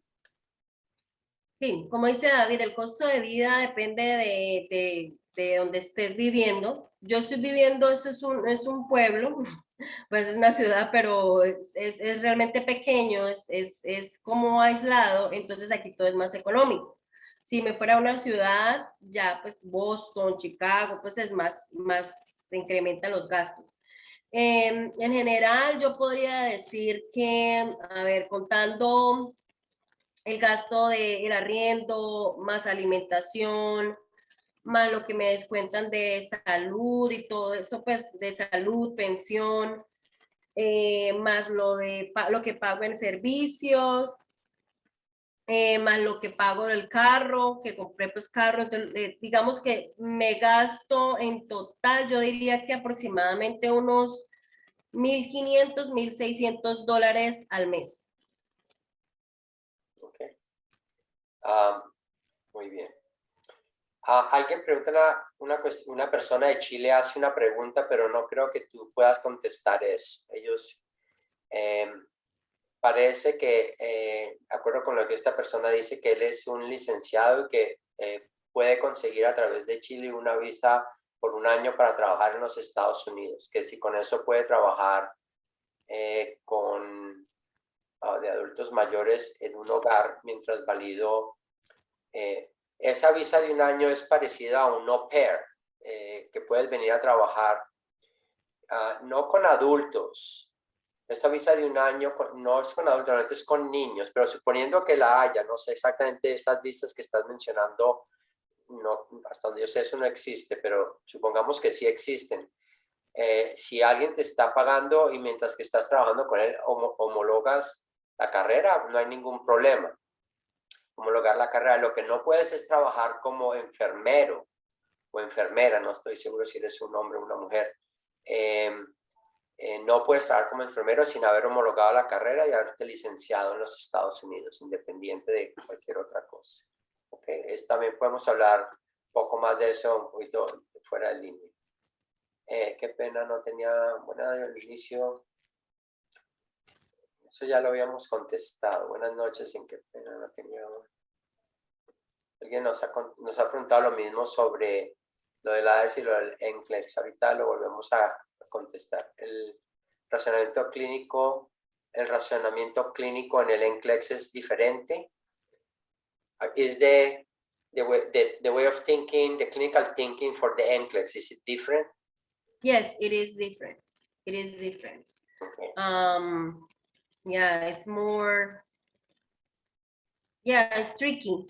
Sí, como dice David, el costo de vida depende de donde estés viviendo. Yo estoy viviendo, eso es un pueblo, pues es una ciudad, pero es realmente pequeño, es como aislado, entonces aquí todo es más económico. Si me fuera a una ciudad, ya pues Boston, Chicago, pues es más se incrementan los gastos. En general, yo podría decir que, a ver, contando el gasto del arriendo, más alimentación, más lo que me descuentan de salud y todo eso, pues de salud, pensión, más lo que pago en servicios, más lo que pago del carro, que compré pues carro. Entonces, digamos que me gasto en total, yo diría que aproximadamente unos $1,500, $1,600 al mes. Muy bien. Alguien pregunta, una persona de Chile hace una pregunta, pero no creo que tú puedas contestar eso. Ellos, parece que, de acuerdo con lo que esta persona dice, que él es un licenciado y que puede conseguir a través de Chile una visa por un año para trabajar en los Estados Unidos, que si con eso puede trabajar de adultos mayores en un hogar mientras valido. Esa visa de un año es parecida a un au pair, que puedes venir a trabajar no con adultos, Esta visa de un año no es con adultos, normalmente es con niños, pero suponiendo que la haya, no sé exactamente esas visas que estás mencionando, no, hasta donde yo sé eso no existe, pero supongamos que sí existen. Si alguien te está pagando y mientras que estás trabajando con él homologas la carrera, no hay ningún problema. Homologar la carrera, lo que no puedes es trabajar como enfermero o enfermera, no estoy seguro si eres un hombre o una mujer. No puedes trabajar como enfermero sin haber homologado la carrera y haberte licenciado en los Estados Unidos, independiente de cualquier otra cosa. Okay. También podemos hablar un poco más de eso un poquito fuera del línea. Qué pena, no tenía buena al inicio. Eso ya lo habíamos contestado. Buenas noches, en qué pena no tenía. Alguien nos ha preguntado lo mismo sobre lo de la AES y lo del NCLEX. Ahorita lo volvemos a contestar. El razonamiento clínico en el NCLEX es diferente. Is the way of thinking, the clinical thinking for the NCLEX, is it different? Yes, it is different. It is different. Okay. Yeah, it's more, yeah, it's tricky,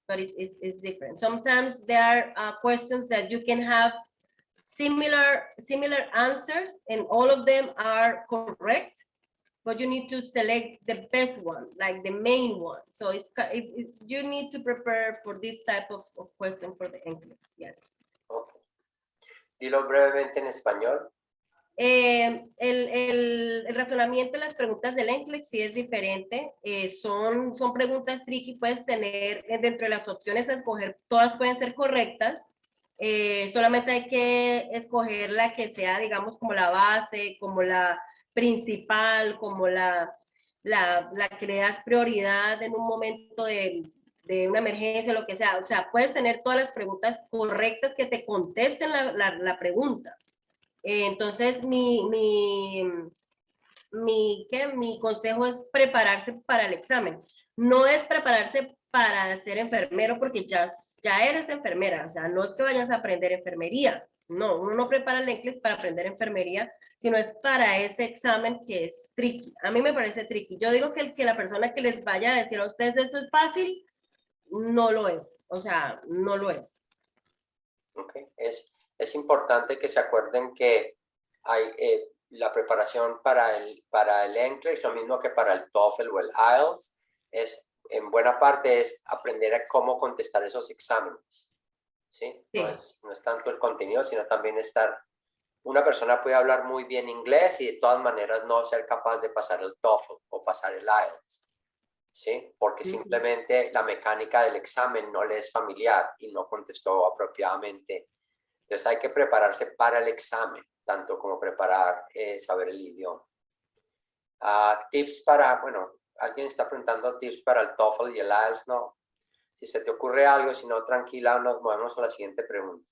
but it's different. Sometimes there are questions that you can have similar answers and all of them are correct, but you need to select the best one, like the main one. So you need to prepare for this type of question for the NCLEX, yes. Okay. Dilo brevemente en español. El razonamiento de las preguntas del NCLEX sí es diferente. Son preguntas tricky, puedes tener dentro de las opciones a escoger, todas pueden ser correctas. Solamente hay que escoger la que sea, digamos, como la base, como la principal, como la que le das prioridad en un momento de una emergencia, lo que sea. O sea, puedes tener todas las preguntas correctas que te contesten la pregunta. Entonces, mi consejo es prepararse para el examen. No es prepararse para ser enfermero porque ya eres enfermera, o sea, no es que vayas a aprender enfermería. No, uno no prepara el NCLEX para aprender enfermería, sino es para ese examen que es tricky. A mí me parece tricky. Yo digo que la persona que les vaya a decir a ustedes esto es fácil, no lo es. O sea, no lo es. Ok, es importante que se acuerden que hay la preparación para el NCLEX, lo mismo que para el TOEFL o el IELTS, en buena parte es aprender a cómo contestar esos exámenes. ¿Sí? Sí. No es tanto el contenido, sino también una persona puede hablar muy bien inglés y de todas maneras no ser capaz de pasar el TOEFL o pasar el IELTS. ¿Sí? Porque simplemente la mecánica del examen no le es familiar y no contestó apropiadamente. Entonces hay que prepararse para el examen, tanto como preparar, saber el idioma. Tips para, bueno, alguien está preguntando tips para el TOEFL y el IELTS, ¿no? Si se te ocurre algo, si no, tranquila, nos movemos a la siguiente pregunta.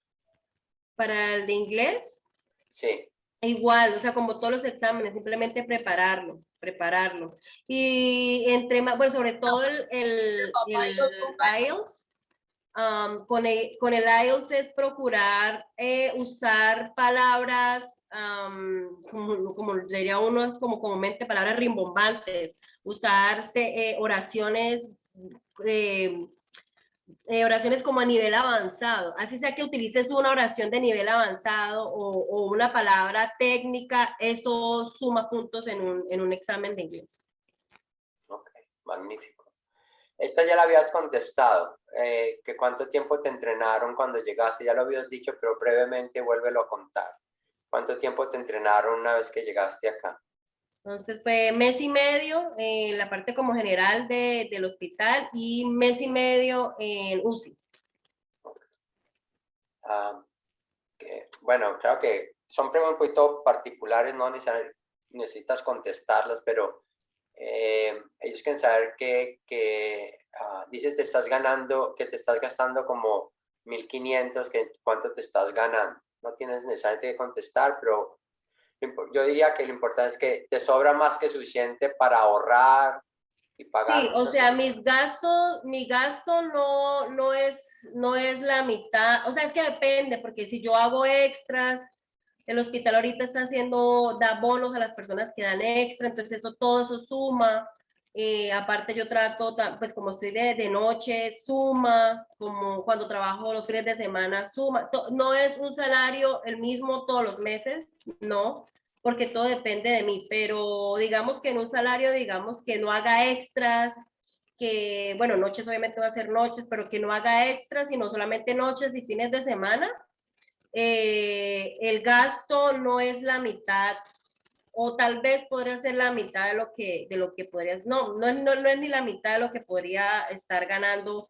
¿Para el de inglés? Sí. Igual, o sea, como todos los exámenes, simplemente prepararlo. Y entre más, bueno, sobre todo el IELTS, con el IELTS es procurar usar palabras, como diría uno, como comúnmente, palabras rimbombantes, usarse oraciones, oraciones como a nivel avanzado, así sea que utilices una oración de nivel avanzado o una palabra técnica, eso suma puntos en un examen de inglés. Ok, magnífico. Esta ya la habías contestado, que cuánto tiempo te entrenaron cuando llegaste, ya lo habías dicho, pero brevemente vuélvelo a contar. ¿Cuánto tiempo te entrenaron una vez que llegaste acá? Entonces fue mes y medio en la parte como general del hospital y mes y medio en UCI. Bueno, claro que son preguntas un poquito particulares, no necesitas contestarlas, pero ellos quieren saber que dices que te estás gastando como 1,500, ¿cuánto te estás ganando? No tienes necesariamente que contestar, pero yo diría que lo importante es que te sobra más que suficiente para ahorrar y pagar. Sí, o sea, mi gasto no es la mitad, o sea, es que depende, porque si yo hago extras, El hospital ahorita está haciendo, da bonos a las personas que dan extra, entonces todo eso suma. Aparte yo trato, pues como estoy de noche, suma, como cuando trabajo los fines de semana, suma. No es un salario el mismo todos los meses, no, porque todo depende de mí, pero digamos que en un salario, digamos que no haga extras, que, bueno, noches obviamente va a ser noches, pero que no haga extras, sino solamente noches y fines de semana, el gasto no es la mitad o tal vez podría ser la mitad de lo que podrías, no es ni la mitad de lo que podría estar ganando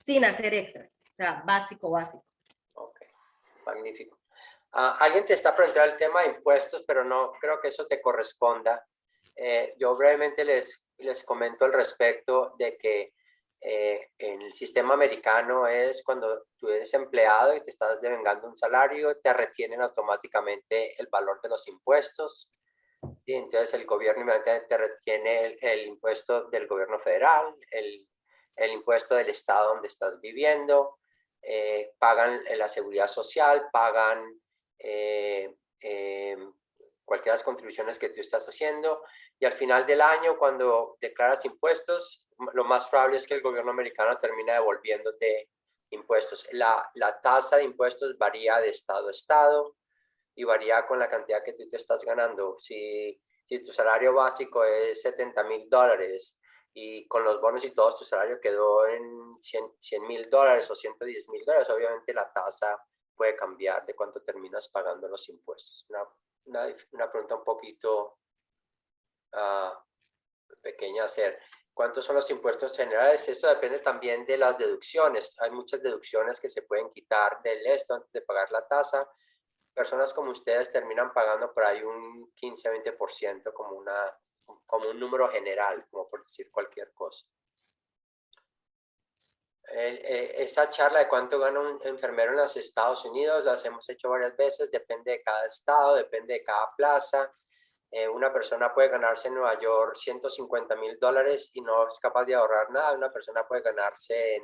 sin hacer extras, o sea, básico, básico. Ok, magnífico. Alguien te está preguntando el tema de impuestos, pero no creo que eso te corresponda. Yo brevemente les comento al respecto de que en el sistema americano es cuando tú eres empleado y te estás devengando un salario, te retienen automáticamente el valor de los impuestos. Y entonces el gobierno inmediatamente te retiene el impuesto del gobierno federal, el impuesto del estado donde estás viviendo, pagan la seguridad social, pagan cualquiera de las contribuciones que tú estás haciendo, y al final del año, cuando declaras impuestos, lo más probable es que el gobierno americano termine devolviéndote impuestos. La tasa de impuestos varía de estado a estado y varía con la cantidad que tú te estás ganando. Si tu salario básico es $70,000 y con los bonos y todo tu salario quedó en $100,000 o $110,000, obviamente la tasa puede cambiar de cuánto terminas pagando los impuestos. Una pregunta un poquito pequeña a hacer. ¿Cuántos son los impuestos generales? Esto depende también de las deducciones. Hay muchas deducciones que se pueden quitar del esto antes de pagar la tasa. Personas como ustedes terminan pagando por ahí un 15-20% como un número general, como por decir cualquier cosa. Esa charla de cuánto gana un enfermero en los Estados Unidos las hemos hecho varias veces, depende de cada estado, depende de cada plaza. Una persona puede ganarse en Nueva York $150,000 y no es capaz de ahorrar nada. Una persona puede ganarse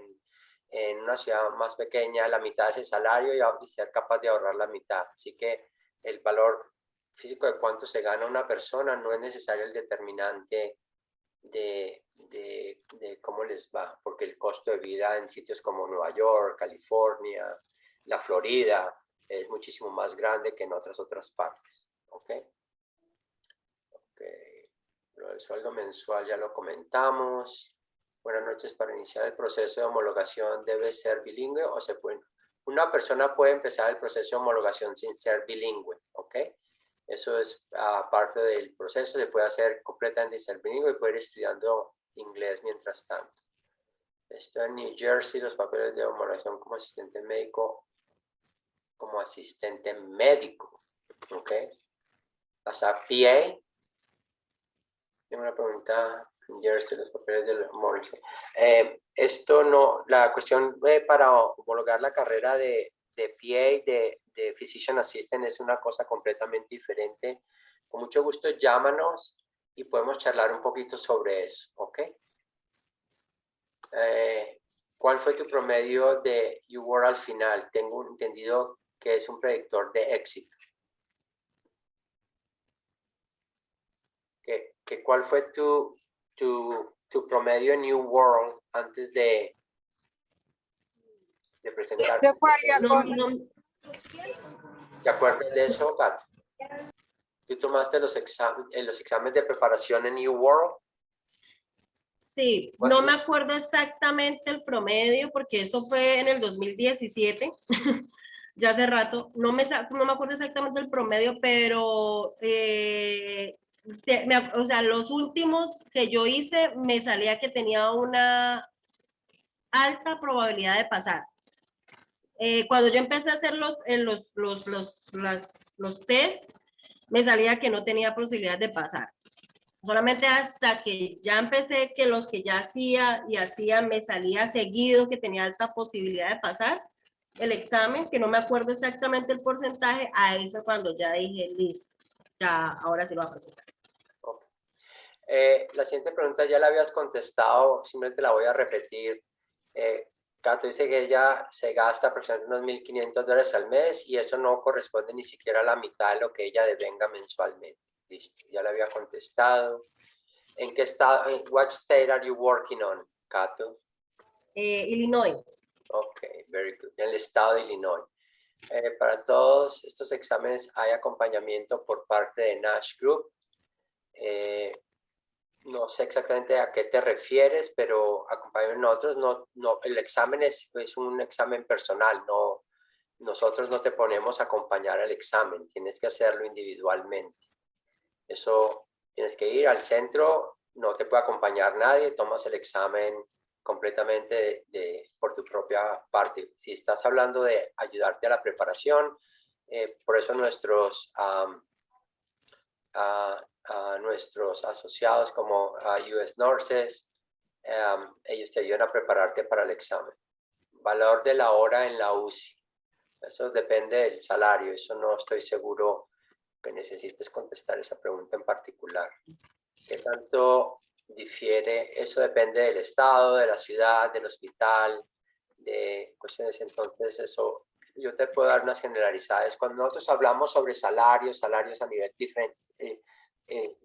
en una ciudad más pequeña la mitad de ese salario y ser capaz de ahorrar la mitad. Así que el valor físico de cuánto se gana una persona no es necesario el determinante de cómo les va, porque el costo de vida en sitios como Nueva York, California, la Florida, es muchísimo más grande que en otras partes. ¿Ok? Lo del sueldo mensual ya lo comentamos. Buenas noches. Para iniciar el proceso de homologación, ¿debe ser bilingüe o se puede? Una persona puede empezar el proceso de homologación sin ser bilingüe, ¿ok? Eso es parte del proceso. Se puede hacer completamente sin ser bilingüe y puede ir estudiando inglés mientras tanto. Esto en New Jersey, los papeles de homologación como asistente médico, ¿ok? Pasa PA. Tengo una pregunta. Jersey, los papeles del homologación. Esto no, la cuestión para homologar la carrera de PA, de Physician Assistant, es una cosa completamente diferente. Con mucho gusto llámanos y podemos charlar un poquito sobre eso, ¿ok? ¿Cuál fue tu promedio de UWorld al final? Tengo entendido que es un predictor de éxito. ¿Cuál fue tu promedio en UWorld antes de presentar? ¿Te acuerdas de eso, Kat? ¿Tú tomaste los exámenes de preparación en UWorld? Sí, no me acuerdo exactamente el promedio porque eso fue en el 2017, ya hace rato. No me acuerdo exactamente el promedio, pero o sea, los últimos que yo hice me salía que tenía una alta probabilidad de pasar. Cuando yo empecé a hacer los test, me salía que no tenía posibilidad de pasar. Solamente hasta que ya empecé, que los que ya hacía me salía seguido que tenía alta posibilidad de pasar el examen, que no me acuerdo exactamente el porcentaje, a eso cuando ya dije, listo, ya ahora sí lo va a presentar. La siguiente pregunta ya la habías contestado, simplemente la voy a repetir. Cato dice que ella se gasta aproximadamente unos $1,500 al mes y eso no corresponde ni siquiera a la mitad de lo que ella devenga mensualmente. Listo, ya le había contestado. ¿En qué estado, en what state are you working on, Cato? Illinois. Ok, very good. En el estado de Illinois. Para todos estos exámenes hay acompañamiento por parte de Nash Group. No sé exactamente a qué te refieres, pero acompañan nosotros. El examen es un examen personal. Nosotros no te ponemos a acompañar al examen. Tienes que hacerlo individualmente. Eso tienes que ir al centro. No te puede acompañar nadie. Tomas el examen completamente por tu propia parte. Si estás hablando de ayudarte a la preparación, por eso nuestros asociados como US Nurses, ellos te ayudan a prepararte para el examen. Valor de la hora en la UCI. Eso depende del salario. Eso no estoy seguro que necesites contestar esa pregunta en particular. ¿Qué tanto difiere? Eso depende del estado, de la ciudad, del hospital, de cuestiones. Entonces, eso yo te puedo dar unas generalidades. Cuando nosotros hablamos sobre salarios a nivel diferente,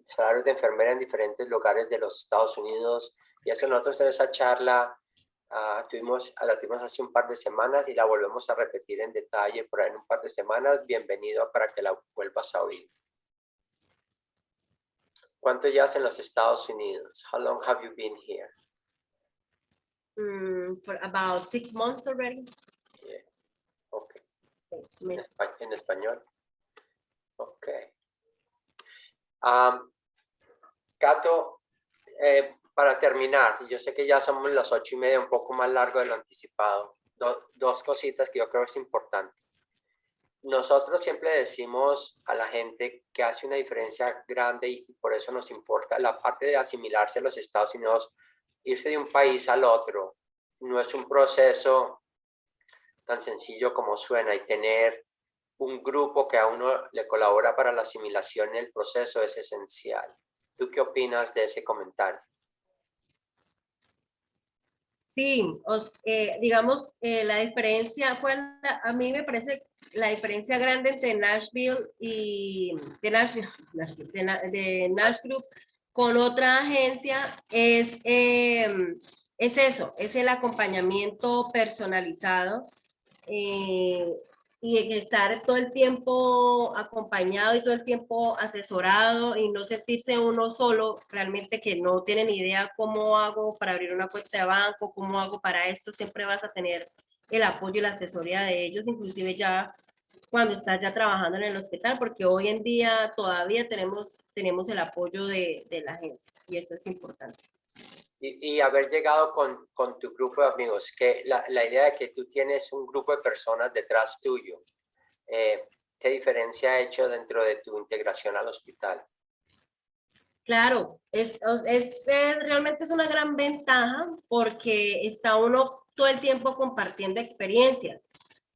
salarios de enfermera en diferentes lugares de los Estados Unidos, y eso nosotros en esa charla la tuvimos hace un par de semanas y la volvemos a repetir en detalle por ahí en un par de semanas. Bienvenido para que la vuelvas a oír. ¿Cuánto llevas en los Estados Unidos? How long have you been here? For about 6 months already. Yeah. Okay. En español. Ok. Cato, para terminar, yo sé que ya somos las 8:30, un poco más largo de lo anticipado. Dos cositas que yo creo que es importante. Nosotros siempre decimos a la gente que hace una diferencia grande y por eso nos importa la parte de asimilarse a los Estados Unidos, irse de un país al otro. No es un proceso tan sencillo como suena, y tener un grupo que a uno le colabora para la asimilación en el proceso es esencial. ¿Tú qué opinas de ese comentario? Sí, digamos, la diferencia fue, a mí me parece la diferencia grande entre Nashville y de Nash Group con otra agencia es eso, es el acompañamiento personalizado y estar todo el tiempo acompañado y todo el tiempo asesorado y no sentirse uno solo, realmente que no tiene ni idea cómo hago para abrir una cuenta de banco, cómo hago para esto, siempre vas a tener el apoyo y la asesoría de ellos, inclusive ya cuando estás ya trabajando en el hospital, porque hoy en día todavía tenemos el apoyo de la agencia y eso es importante. Y haber llegado con tu grupo de amigos, que la idea de que tú tienes un grupo de personas detrás tuyo, ¿qué diferencia ha hecho dentro de tu integración al hospital? Claro, realmente es una gran ventaja porque está uno todo el tiempo compartiendo experiencias.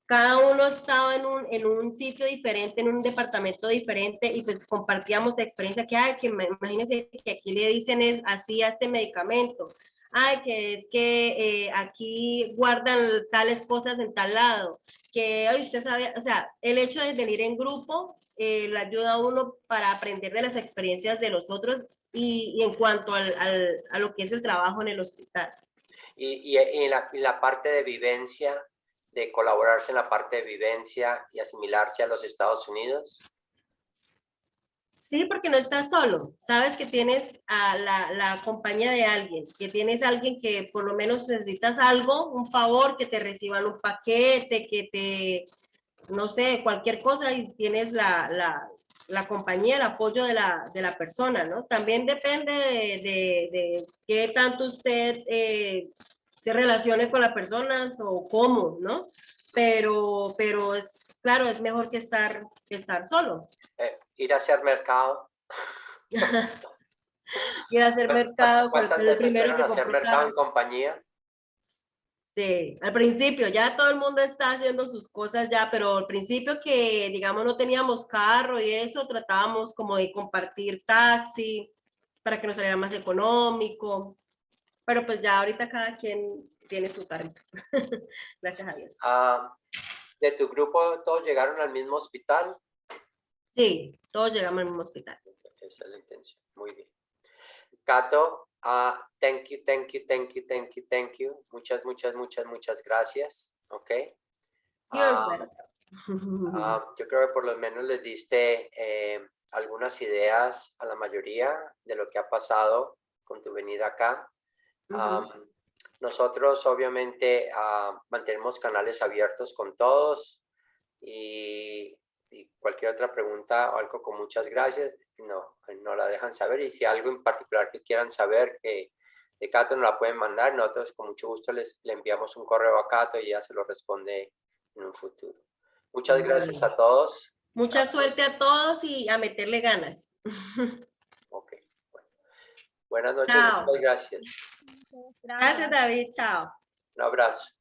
Cada uno estaba en un sitio diferente, en un departamento diferente y pues compartíamos experiencia que imagínense que aquí le dicen es así a este medicamento. Ay, que es que aquí guardan tales cosas en tal lado. Que ay, usted sabe, o sea, el hecho de venir en grupo le ayuda a uno para aprender de las experiencias de los otros y en cuanto a lo que es el trabajo en el hospital. Y en la parte de vivencia, de colaborarse en la parte de vivencia y asimilarse a los Estados Unidos. Sí, porque no estás solo. Sabes que tienes a la compañía de alguien, que tienes a alguien que por lo menos necesitas algo, un favor, que te reciban un paquete, que te, no sé, cualquier cosa y tienes la compañía, el apoyo de la persona, ¿no? También depende de qué tanto usted se relacione con las personas o cómo, ¿no? Pero es, claro, es mejor que estar solo. Ir a hacer mercado. Ir a hacer mercado, ¿Cuántas el veces primero fueron a que hacer compré mercado carro. en compañía? Sí, al principio ya todo el mundo está haciendo sus cosas ya, pero al principio que digamos no teníamos carro y eso, tratábamos como de compartir taxi para que nos saliera más económico, pero pues ya ahorita cada quien tiene su carrito. Gracias a Dios. ¿De tu grupo todos llegaron al mismo hospital? Sí, todos llegamos al mismo hospital. Esa es la intención. Muy bien. Cato, thank you, thank you, thank you, thank you, thank you. Muchas, muchas, muchas, muchas gracias. Ok. You're welcome. Yo creo que por lo menos les diste algunas ideas a la mayoría de lo que ha pasado con tu venida acá. Nosotros obviamente mantenemos canales abiertos con todos y cualquier otra pregunta o algo con muchas gracias, no la dejan saber, y si algo en particular que quieran saber de Cato nos la pueden mandar, nosotros con mucho gusto le enviamos un correo a Cato y ella se lo responde en un futuro. Muchas gracias a todos. Mucha suerte a todos y a meterle ganas. Ok. Bueno. Buenas noches. Chao. Muchas gracias. Gracias, David. Chao. Un abrazo.